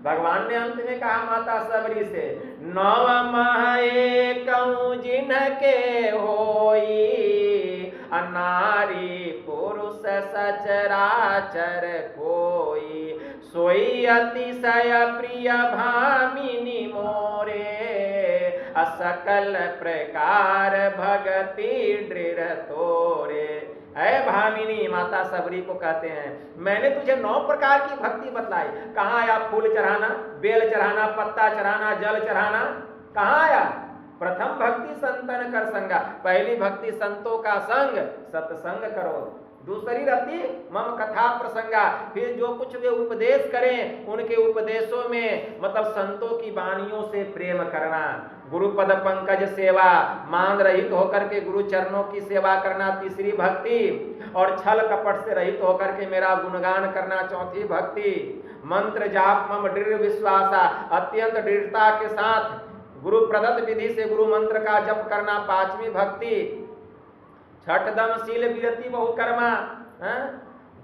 भगवान ने अंत में कहा माता सबरी से, नवम एकऊ जिनके होई, नारी पुरुष सचराचर कोई, सोई अतिशय प्रिय भामिनी मोरे, सकल प्रकार भगति दृढ़ तोरे। ऐ भामिनी, माता सबरी को कहते हैं मैंने तुझे 9 प्रकार की भक्ति बतलाई। कहाँ आया फूल चढ़ाना, बेल चढ़ाना, पत्ता चढ़ाना, जल चढ़ाना? कहाँ आया? प्रथम भक्ति संतन कर संगा, पहली भक्ति संतों का संग, सत्संग करो। दूसरी रति मम कथा प्रसंगा। फिर जो कुछ वे उपदेश करें उनके उपदेशों में मतलब संतों की वाणियों से प्रेम करना। गुरु पद पंकज सेवा, मान रहित होकर के गुरु चरणों की सेवा करना तीसरी भक्ति, और छल कपट से रहित होकर के मेरा गुणगान करना चौथी भक्ति। मंत्र जाप मम दृढ़ विश्वासा, अत्यंत दृढ़ता के साथ गुरु प्रदत्त विधि से गुरु मंत्र का जप करना पांचवी भक्ति। छठ दम शील विरति बहुकर्मा,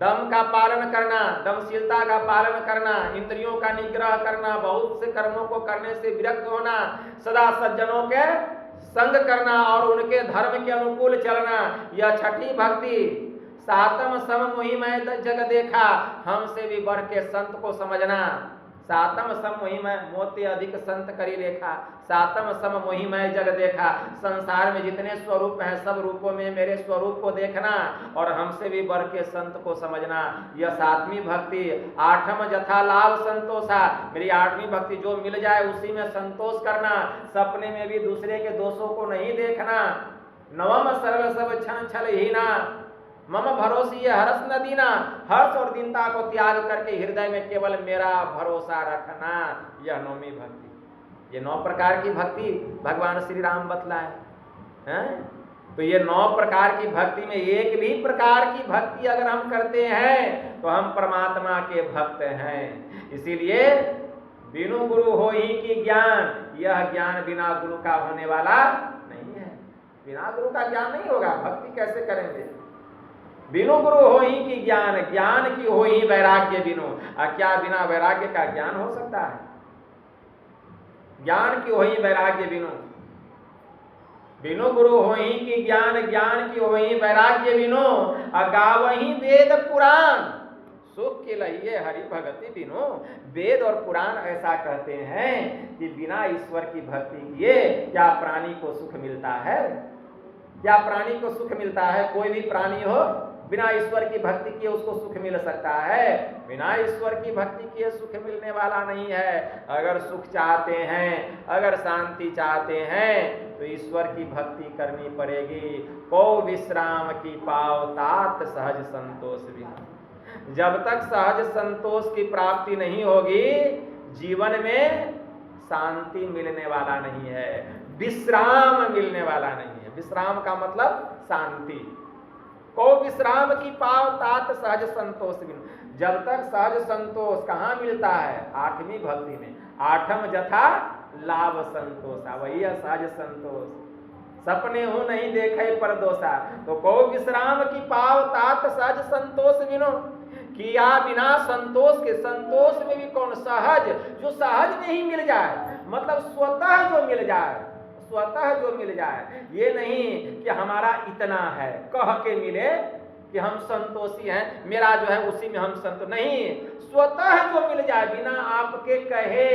दम का पालन करना, दमशीलता का पालन करना, इंद्रियों का निग्रह करना, बहुत से कर्मों को करने से विरक्त होना, सदा सज्जनों के संग करना और उनके धर्म के अनुकूल चलना, यह छठी भक्ति। सातम सम मोहि मैं जग देखा, हमसे भी बढ़ के संत को समझना। सातम सम मोहि मैं मोते अधिक संत करी लेखा, सातम सम मोहि मैं जग देखा, संसार में जितने स्वरूप हैं सब रूपों में मेरे स्वरूप को देखना और हमसे भी बढ़ के संत को समझना, यह सातवीं भक्ति। आठम जथा लाभ संतोषा, मेरी आठवीं भक्ति जो मिल जाए उसी में संतोष करना, सपने में भी दूसरे के दोषों को नहीं देखना। नवम सरल सब क्षण छल हीना, मम भरोसी ये हर्ष न दीना, हर्ष और दीनता को त्याग करके हृदय में केवल मेरा भरोसा रखना, यह नौवीं भक्ति। ये 9 प्रकार की भक्ति भगवान श्री राम बतलाए हैं। तो ये 9 प्रकार की भक्ति में एक भी प्रकार की भक्ति अगर हम करते हैं तो हम परमात्मा के भक्त हैं। इसीलिए बिनु गुरु हो ही की ज्ञान, यह ज्ञान बिना गुरु का होने वाला नहीं है। बिना गुरु का ज्ञान नहीं होगा, भक्ति कैसे करेंगे? बिनु गुरु हो ही की ज्ञान, ज्ञान की हो ही वैराग्य बिनु। क्या बिना वैराग्य का ज्ञान हो सकता है? ज्ञान की हो ही वैराग्य बिनु। बिनु गुरु हो ही की ज्ञान, ज्ञान की हो ही वैराग्य बिनु। गावही वेद पुराण, सुख के लिए हरि भगति बिनु। वेद और पुराण ऐसा कहते हैं कि बिना ईश्वर की भक्ति किए क्या प्राणी को सुख मिलता है? क्या प्राणी को सुख मिलता है? कोई भी प्राणी हो बिना ईश्वर की भक्ति किए उसको सुख मिल सकता है? बिना ईश्वर की भक्ति किए सुख मिलने वाला नहीं है। अगर सुख चाहते हैं, अगर शांति चाहते हैं तो ईश्वर की भक्ति करनी पड़ेगी। को विश्राम की पाव तात सहज संतोष बिनु। जब तक सहज संतोष की प्राप्ति नहीं होगी जीवन में शांति मिलने वाला नहीं है, विश्राम मिलने वाला नहीं है। विश्राम का मतलब शांति। को विश्राम की पाव तात सहज संतोष बिनु। जब तक सहज संतोष कहाँ मिलता है? 8वीं भक्ति में। आठम जथा लाभ संतोषा, वही है सहज संतोष। सपने हो नहीं देखे पर दोषा, तो को विश्राम की पाव तात सहज संतोष बिनु। किया बिना संतोष के, संतोष में भी कौन? सहज, जो सहज में ही मिल जाए, मतलब स्वतः जो मिल जाए, स्वतः जो मिल जाए। ये नहीं कि हमारा इतना है कह के मिले कि हम संतोषी हैं, मेरा जो है उसी में हम संतोष नहीं, स्वतः जो मिल जाए बिना आपके कहे,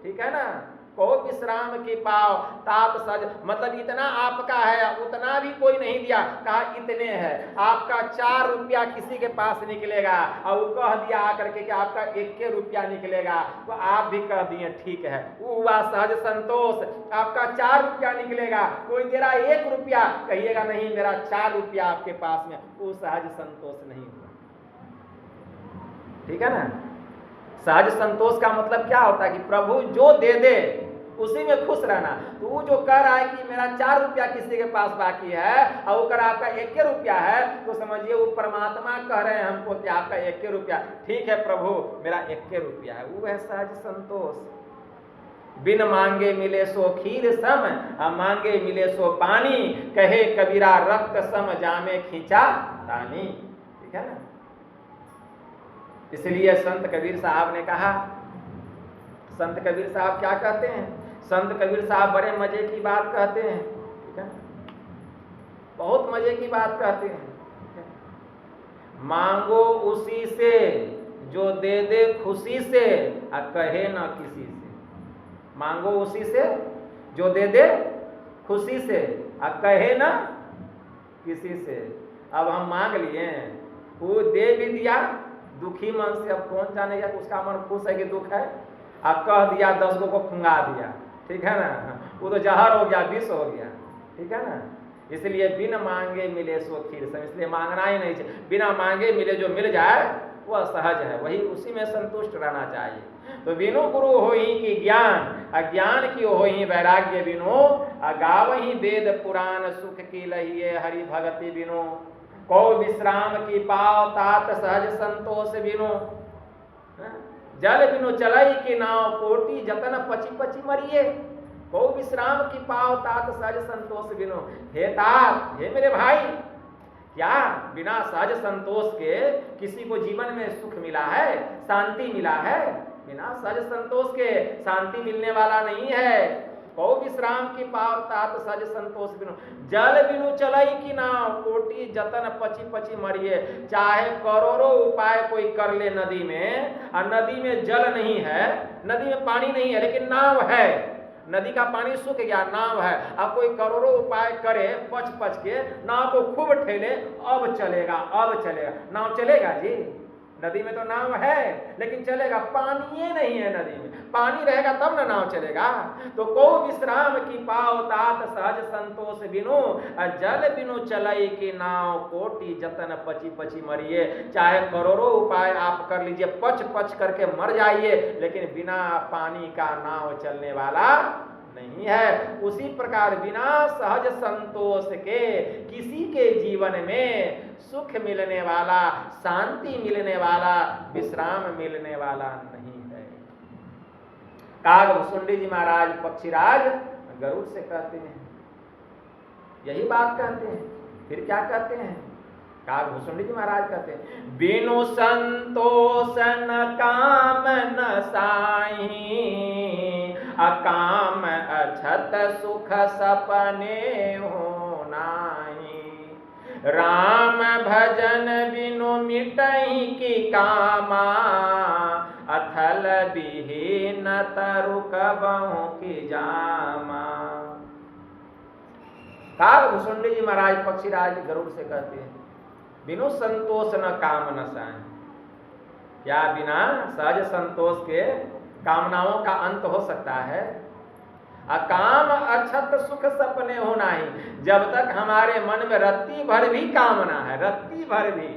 ठीक है ना। को विश्राम की पाव तात सज, मतलब इतना आपका है, उतना भी कोई नहीं दिया, कहा इतने हैं। आपका 4 रुपया किसी के पास निकलेगा और वो कह दिया आकर के कि आपका 1 रुपया निकलेगा, तो आप भी कह दिए ठीक है, वो हुआ सहज संतोष। आपका 4 रुपया निकलेगा, कोई दे रहा 1 रुपया, कहिएगा नहीं मेरा 4 रुपया आपके पास में, वो सहज संतोष नहीं हुआ, ठीक है ना। सहज संतोष का मतलब क्या होता है कि प्रभु जो दे दे उसी में खुश रहना। तो वो जो कह रहा है कि मेरा 4 रुपया किसी के पास बाकी है और वो कर आपका 1 रुपया है, तो समझिए वो परमात्मा कह रहे हैं हमको कि आपका 1 रुपया, ठीक है प्रभु मेरा 1 रुपया है, वो है सहज संतोष। बिन मांगे मिले सो खीर सम, मांगे मिले सो पानी, कहे कबीरा रक्त सम जामे खींचा तानी, ठीक है ना। इसलिए संत कबीर साहब ने कहा, संत कबीर साहब क्या कहते हैं? संत कबीर साहब बड़े मजे की बात कहते हैं, ठीक है, बहुत मजे की बात कहते हैं। मांगो उसी से जो दे दे खुशी से, और कहे ना किसी से। मांगो उसी से जो दे दे खुशी से, और कहे ना किसी से। अब हम मांग लिए, वो दे भी दिया दुखी मन से, अब कौन जानेगा उसका मन खुश है कि दुख है। अब कह दिया 10 को फुंगा दिया, ठीक है ना, वो तो जहर हो गया, विष हो गया, ठीक है ना। इसलिए बिन मांगे मिले सो खीर सम, इसलिए मांगना ही नहीं चाहिए। बिना मांगे मिले जो मिल जाए वह सहज है, वही उसी में संतुष्ट रहना चाहिए। तो बिनु गुरु होई की ज्ञान, अज्ञान की होई वैराग्य बिनु, गावही वेद पुराण सुख की लहिए हरि भगति बिनु, को विश्राम की पाव तात सहज संतोष बिनु, जल बिनु चलई की नाव कोटि जतन पची पची मरिए, को विश्राम की पाव तात सहज संतोष बिनु। हे तात, हे मेरे भाई, क्या बिना सहज संतोष के किसी को जीवन में सुख मिला है, शांति मिला है? बिना सहज संतोष के शांति मिलने वाला नहीं है। को विश्राम की पाव तात सहज संतोष बिनु, जल बिनु चलई की नाव कोटि जतन पची पची मरिए। चाहे करोड़ों उपाय कोई कर ले नदी में, और नदी में जल नहीं है, नदी में पानी नहीं है, लेकिन नाव है, नदी का पानी सूख गया, नाव है। अब कोई करोड़ों उपाय करे पच पच के, नाव को खूब ठेले, अब चलेगा, अब चलेगा। नाव चलेगा जी? नदी में तो नाव है, लेकिन चलेगा, पानी ही नहीं है नदी में। पानी रहेगा तब ना नाव चलेगा। तो को विश्राम की पाव तात सहज संतोष बिनु, जल बिनु चलई की नाव कोटि जतन पची पची मरिए। चाहे करोड़ों उपाय आप कर लीजिए, पच पच करके मर जाइए, लेकिन बिना पानी का नाव चलने वाला नहीं है। उसी प्रकार बिना सहज संतोष के किसी के जीवन में सुख मिलने वाला, शांति मिलने वाला, विश्राम मिलने वाला नहीं है। कागभुसुंडी जी महाराज पक्षीराज गरुड़ से कहते हैं, यही बात कहते हैं। फिर क्या कहते हैं? कागभुसुंडी जी महाराज कहते हैं, बिनु संतोष न काम न साई, अकाम अछत सुख सपने हो नाहि, राम भजन बिनु मिटहि की कामा, अथल बिहीन तरु कबहु की जामा। कागभुसुंडी जी महाराज पक्षीराज गरुड़ से कहते हैं, बिनु संतोष न काम न साई। क्या बिना सहज संतोष के कामनाओं का अंत हो सकता है? अकाम अछत सुख सपने हो नाही। जब तक हमारे मन में रत्ती भर भी कामना है, रत्ती भर भी,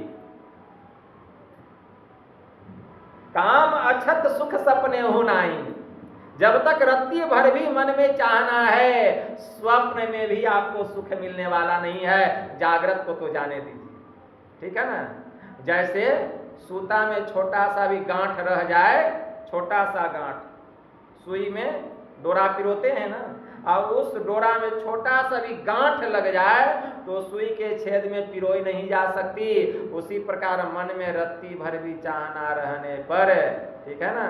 काम अछत सुख सपने हो नाही, जब तक रत्ती भर भी मन में चाहना है, स्वप्न में भी आपको सुख मिलने वाला नहीं है। जागृत को तो जाने दीजिए, ठीक है ना। जैसे सूता में छोटा सा भी गांठ रह जाए, छोटा सा गांठ, सुई में डोरा पिरोते हैं ना, और उस डोरा में छोटा सा भी गांठ लग जाए तो सुई के छेद में पिरोई नहीं जा सकती। उसी प्रकार मन में रत्ती भर भी चाहना रहने पर, ठीक है ना,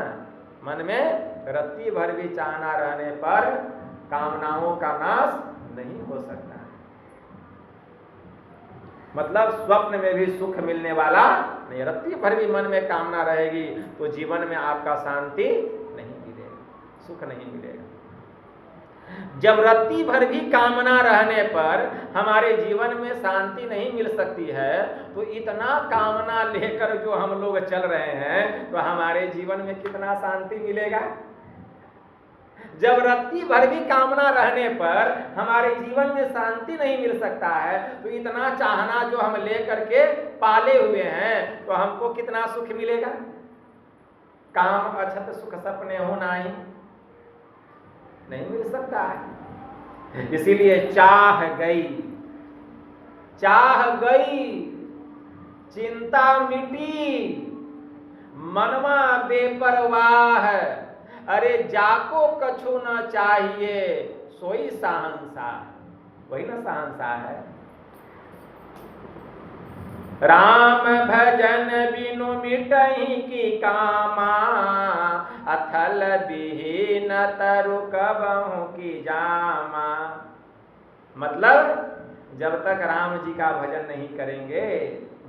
मन में रत्ती भर भी चाहना रहने पर कामनाओं का नाश नहीं हो सकता। मतलब स्वप्न में भी सुख मिलने वाला नहीं। रत्ती भर भी मन में कामना रहेगी तो जीवन में आपका शांति नहीं मिलेगा, सुख नहीं मिलेगा। जब रत्ती भर भी कामना रहने पर हमारे जीवन में शांति नहीं मिल सकती है, तो इतना कामना लेकर जो हम लोग चल रहे हैं, तो हमारे जीवन में कितना शांति मिलेगा? जब रत्ती भर भी कामना रहने पर हमारे जीवन में शांति नहीं मिल सकता है, तो इतना चाहना जो हम लेकर के पाले हुए हैं, तो हमको कितना सुख मिलेगा? काम अछत सुख सपने हो नहीं मिल सकता है। इसीलिए चाह गई, चाह गई, चिंता मिटी, मनवा बेपरवाह, अरे जाको कछु न चाहिए सोई शहंशाह। वही ना शहंशाह है। राम भजन बिनु मिटहि की कामा, अथल बिहीन तरु कबहु की जामा। मतलब जब तक राम जी का भजन नहीं करेंगे,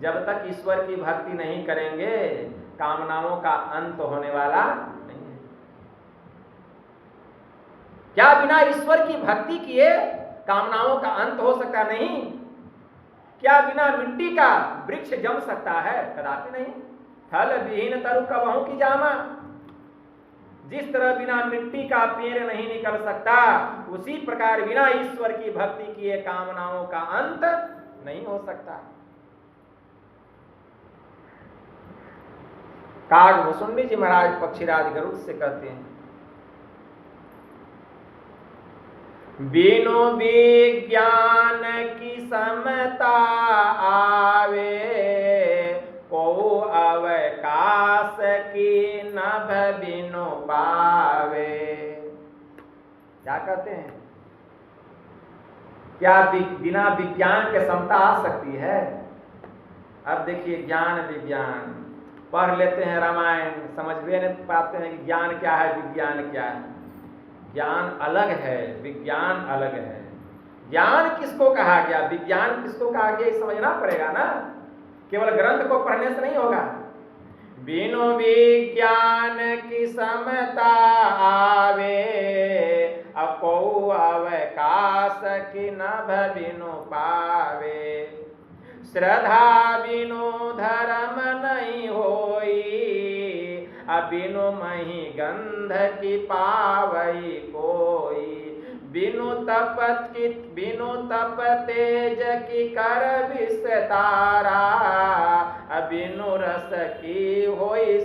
जब तक ईश्वर की भक्ति नहीं करेंगे, कामनाओं का अंत होने वाला नहीं है। क्या बिना ईश्वर की भक्ति किए कामनाओं का अंत हो सकता? नहीं। क्या बिना मिट्टी का वृक्ष जम सकता है? कदापि नहीं। थल विहीन तरु कबहु की जामा। जिस तरह बिना मिट्टी का पेड़ नहीं निकल सकता, उसी प्रकार बिना ईश्वर की भक्ति किए कामनाओं का अंत नहीं हो सकता। कागभूषुंडी जी महाराज पक्षीराज गरुड़ से कहते हैं, बिनु विज्ञान की समता आवे, को अवकाश की नभ बिनु पावे। क्या कहते हैं? क्या बिना विज्ञान के समता आ सकती है? अब देखिए, ज्ञान विज्ञान पढ़ लेते हैं रामायण, समझ भी नहीं पाते हैं कि ज्ञान क्या है, विज्ञान क्या है। ज्ञान अलग है, विज्ञान अलग है। ज्ञान किसको कहा गया, विज्ञान किसको कहा गया, ये समझना पड़ेगा ना। केवल ग्रंथ को पढ़ने से नहीं होगा। बिनु विज्ञान की समता आवे, को अवकाश की नभ बिनु पावे। श्रद्धा बिनु धर्म नहीं होई, बिनु मही गंध की पावई कोई। बिनु तप तेज की कर विस्तारा, बिनु रस की होई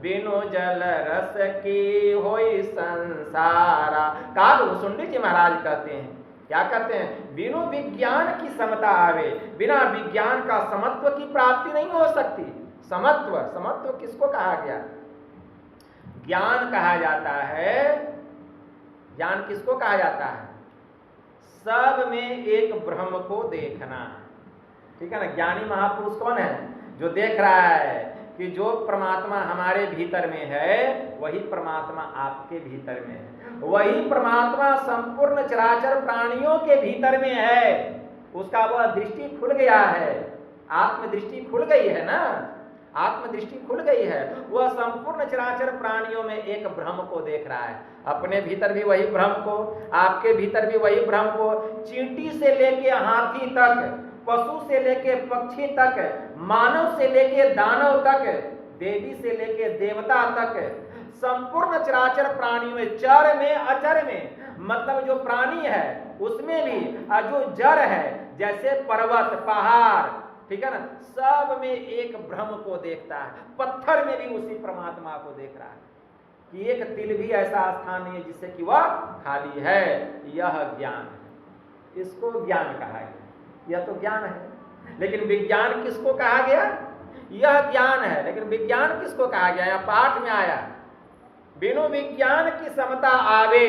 बिनु जल रस की होई संसारा। कागभूषुंडी जी महाराज कहते हैं, क्या कहते हैं? बिनु विज्ञान की समता आवे, बिना विज्ञान का समत्व की प्राप्ति नहीं हो सकती। समत्व किसको कहा गया? ज्ञान कहा जाता है। ज्ञान किसको कहा जाता है? सब में एक ब्रह्म को देखना, ठीक है ना। ज्ञानी महापुरुष कौन है? जो देख रहा है कि जो परमात्मा हमारे भीतर में है, वही परमात्मा आपके भीतर में है, वही परमात्मा संपूर्ण चराचर प्राणियों के भीतर में है। उसका वह दृष्टि खुल गया है, आत्मदृष्टि खुल गई है ना, आत्मदृष्टि खुल गई है। वह संपूर्ण चराचर प्राणियों में एक ब्रह्म को देख रहा है। अपने भीतर भी वही ब्रह्म को, आपके भीतर भी वही ब्रह्म को। चींटी से लेके हाथी तक, पशु से लेके पक्षी तक, मानव से लेके दानव तक, देवी से लेके देवता तक, संपूर्ण चराचर प्राणियों में, चर में अचर में, मतलब जो प्राणी है उसमें भी, जो जड़ है जैसे पर्वत पहाड़, ठीक है ना, सब में एक ब्रह्म को देखता है। पत्थर में भी उसी परमात्मा को देख रहा है कि एक तिल भी ऐसा स्थान नहीं है जिससे कि वह खाली है। यह ज्ञान है, इसको ज्ञान कहा गया। यह तो ज्ञान है, लेकिन विज्ञान किसको कहा गया? यह ज्ञान है, लेकिन विज्ञान किसको कहा गया? यहाँ पाठ में आया, बिनु विज्ञान की समता आवे,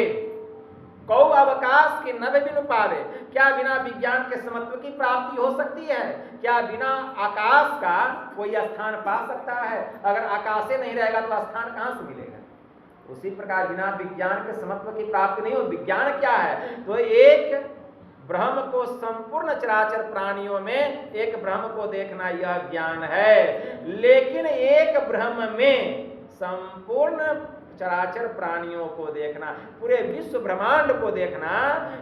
कौ अवकाश की नभ बिनु पावे। क्या बिना विज्ञान के समत्व की प्राप्ति हो सकती है? क्या बिना आकाश का कोई स्थान पा सकता है? अगर आकाशे नहीं रहेगा तो स्थान कहां से मिलेगा? उसी प्रकार बिना विज्ञान के समत्व की प्राप्ति नहीं हो। विज्ञान क्या है? तो एक ब्रह्म को, संपूर्ण चराचर प्राणियों में एक ब्रह्म को देखना, यह ज्ञान है। लेकिन एक ब्रह्म में संपूर्ण चराचर प्राणियों को देखना, पूरे विश्व ब्रह्मांड को देखना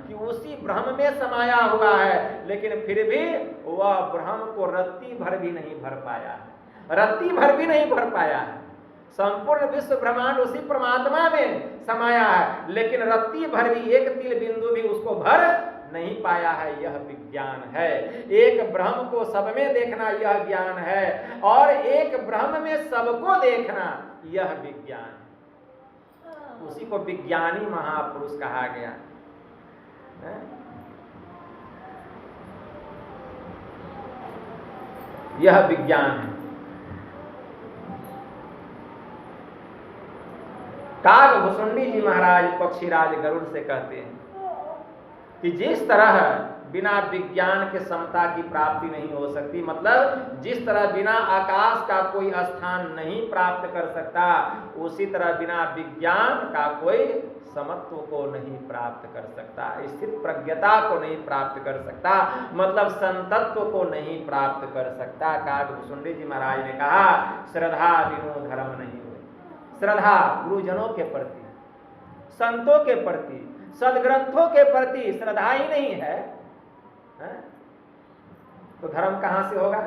कि उसी ब्रह्म में समाया हुआ है, लेकिन फिर भी वह ब्रह्म को रत्ती भर भी नहीं भर पाया है, रत्ती भर भी नहीं भर पाया है। संपूर्ण विश्व ब्रह्मांड उसी परमात्मा में समाया है, लेकिन रत्ती भर भी, एक तिल बिंदु भी उसको भर नहीं पाया है। यह विज्ञान है। एक ब्रह्म को सब में देखना, यह ज्ञान है, और एक ब्रह्म में सबको देखना, यह विज्ञान है। उसी को विज्ञानी महापुरुष कहा गया है? यह विज्ञान है। कागभूषुंडी जी महाराज पक्षीराज गरुड़ से कहते हैं कि जिस तरह बिना विज्ञान के समता की प्राप्ति नहीं हो सकती, मतलब जिस तरह बिना आकाश का कोई स्थान नहीं प्राप्त कर सकता, उसी तरह बिना विज्ञान का कोई समत्व को नहीं प्राप्त कर सकता, स्थित प्रज्ञता को नहीं प्राप्त कर सकता, मतलब संतत्व को नहीं प्राप्त कर सकता। कागभूषुंडी जी महाराज ने कहा, श्रद्धा बिनु धर्म नहीं हुए। श्रद्धा गुरुजनों के प्रति, संतों के प्रति, सदग्रंथों के प्रति श्रद्धा ही नहीं है, तो धर्म कहां से होगा?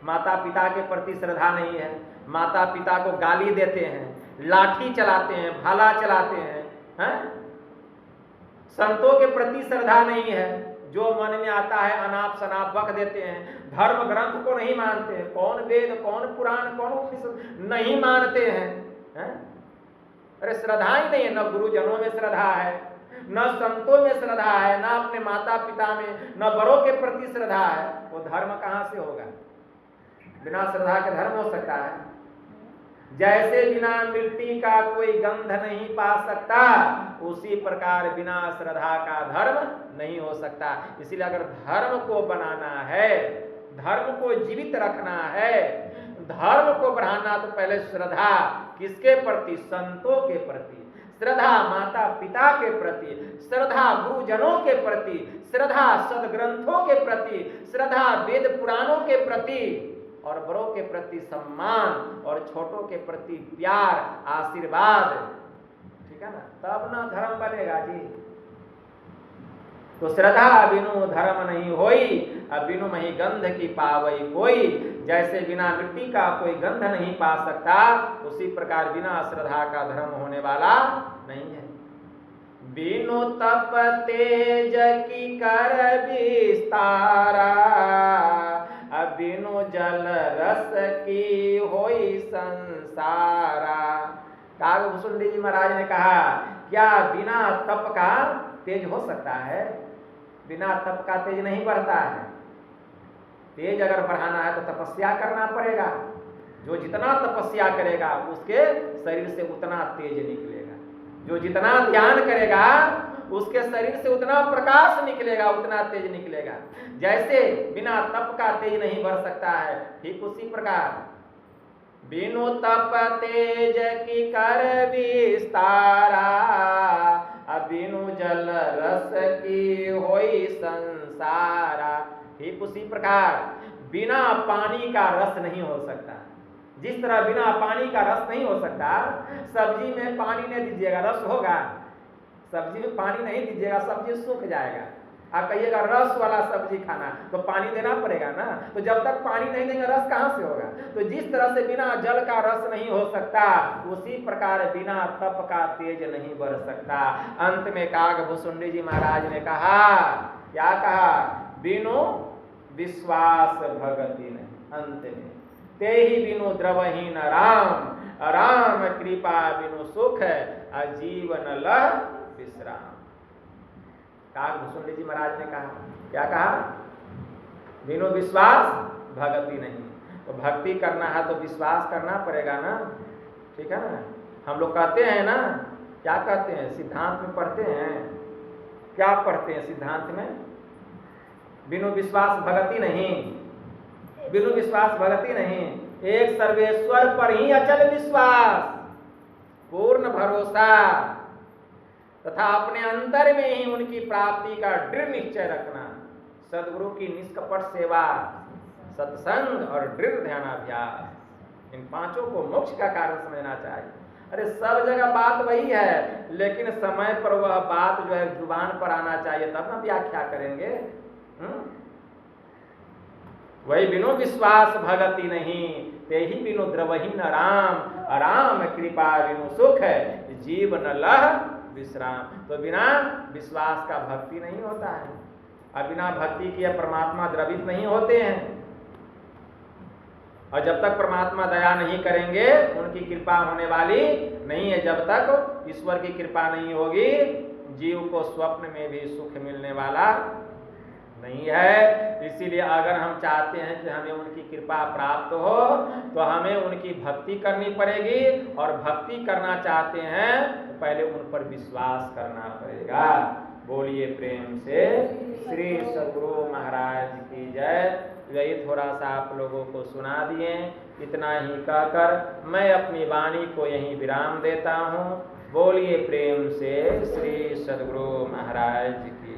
माता पिता के प्रति श्रद्धा नहीं है, माता पिता को गाली देते हैं, लाठी चलाते हैं, भाला चलाते हैं? संतों के प्रति श्रद्धा नहीं है, जो मन में आता है अनाप शनाप बक देते हैं, धर्म ग्रंथ को नहीं मानते हैं, कौन वेद कौन पुराण कौन उपनिषद नहीं मानते हैं? अरे श्रद्धा ही नहीं है, न गुरुजनों में श्रद्धा है, न संतों में श्रद्धा है, न अपने माता पिता में, न बड़ों के प्रति श्रद्धा है, वो धर्म कहां से होगा? बिना श्रद्धा के धर्म हो सकता है? जैसे बिना मिट्टी का कोई गंध नहीं पा सकता, उसी प्रकार बिना श्रद्धा का धर्म नहीं हो सकता। इसीलिए अगर धर्म को बनाना है, धर्म को जीवित रखना है, धर्म को बढ़ाना, तो पहले श्रद्धा किसके प्रति? संतों के प्रति, श्रद्धा माता पिता के प्रति, श्रद्धा गुरुजनों के प्रति, श्रद्धा सदग्रंथों के प्रति, श्रद्धा वेद पुराणों के प्रति, और बड़ों के प्रति सम्मान और छोटों के प्रति प्यार आशीर्वाद। ठीक है ना? तब ना धर्म बनेगा जी। तो श्रद्धा बिनु धर्म नहीं होई, अब बिनु मही गंध की पावई कोई। जैसे बिना मिट्टी का कोई गंध नहीं पा सकता, उसी प्रकार बिना श्रद्धा का धर्म होने वाला नहीं है। बिनु तप तेज की कर विस्तारा, बिनु जल रस की होई संसारा। कागभूषुंडी जी महाराज ने कहा, क्या बिना तप का तेज हो सकता है? बिना तप का तेज नहीं बढ़ता है। तेज अगर बढ़ाना है तो तपस्या करना पड़ेगा। जो जितना तपस्या करेगा उसके शरीर से उतना तेज निकलेगा, जो जितना ध्यान करेगा उसके शरीर से उतना प्रकाश निकलेगा, उतना तेज निकलेगा। जैसे बिना तप का तेज नहीं बढ़ सकता है, ठीक उसी प्रकार बिनु तप तेज की कर विस्तारा, बिनु जल रस की होई संसारा। ठीक उसी प्रकार बिना पानी का रस नहीं हो सकता। जिस तरह बिना पानी का रस नहीं हो सकता, सब्जी में पानी नहीं दीजिएगा रस होगा? सब्जी में पानी नहीं दीजिएगा सब्जी सूख जाएगा। आप कहिएगा रस वाला सब्जी खाना, तो पानी देना पड़ेगा ना। तो जब तक पानी नहीं देंगे रस कहां से होगा? तो जिस तरह से बिना जल का रस नहीं हो सकता, उसी प्रकार बिना तप का तेज नहीं बढ़ सकता। अंत में कागभूषुंडी जी महाराज ने कहा, क्या कहा? बिनु विश्वास भगति नहीं। अंत में ते ही बिनु द्रवहीन राम, राम कृपा बिनु सुख आजीवन लह विश्राम। कागभूषुंडी जी महाराज ने कहा, क्या कहा? बिनु विश्वास भगति नहीं। तो भक्ति करना है तो विश्वास करना पड़ेगा ना। ठीक है ना? हम लोग कहते हैं ना, क्या कहते हैं? सिद्धांत में पढ़ते हैं, क्या पढ़ते हैं सिद्धांत में? बिनु विश्वास भगति नहीं, बिनु विश्वास भगति नहीं। एक सर्वेश्वर पर ही अचल विश्वास, पूर्ण भरोसा तथा अपने अंतर में ही उनकी प्राप्ति का दृढ़ निश्चय रखना। सदगुरु की निष्कपट सेवा, सत्संग और दृढ़ ध्यानाभ्यास, इन पांचों को मोक्ष का कारण समझना चाहिए। अरे सब जगह बात वही है, लेकिन समय पर वह बात जो है जुबान पर आना चाहिए, तब ना व्याख्या करेंगे। वही बिनु विश्वास भगति नहीं, ते ही बिनु द्रवहीन राम, राम कृपा बिनु सुख जीवन लह विश्राम। तो बिना विश्वास का भक्ति नहीं होता है, और बिना भक्ति किए परमात्मा द्रवित नहीं होते हैं। और जब तक परमात्मा दया नहीं करेंगे, उनकी कृपा होने वाली नहीं है। जब तक ईश्वर की कृपा नहीं होगी, जीव को स्वप्न में भी सुख मिलने वाला नहीं है। इसीलिए अगर हम चाहते हैं कि हमें उनकी कृपा प्राप्त हो, तो हमें उनकी भक्ति करनी पड़ेगी। और भक्ति करना चाहते हैं तो पहले उन पर विश्वास करना पड़ेगा। बोलिए प्रेम से श्री सद्गुरु महाराज की जय। यही थोड़ा सा आप लोगों को सुना दिए। इतना ही कहकर मैं अपनी वाणी को यहीं विराम देता हूँ। बोलिए प्रेम से श्री सद्गुरु महाराज की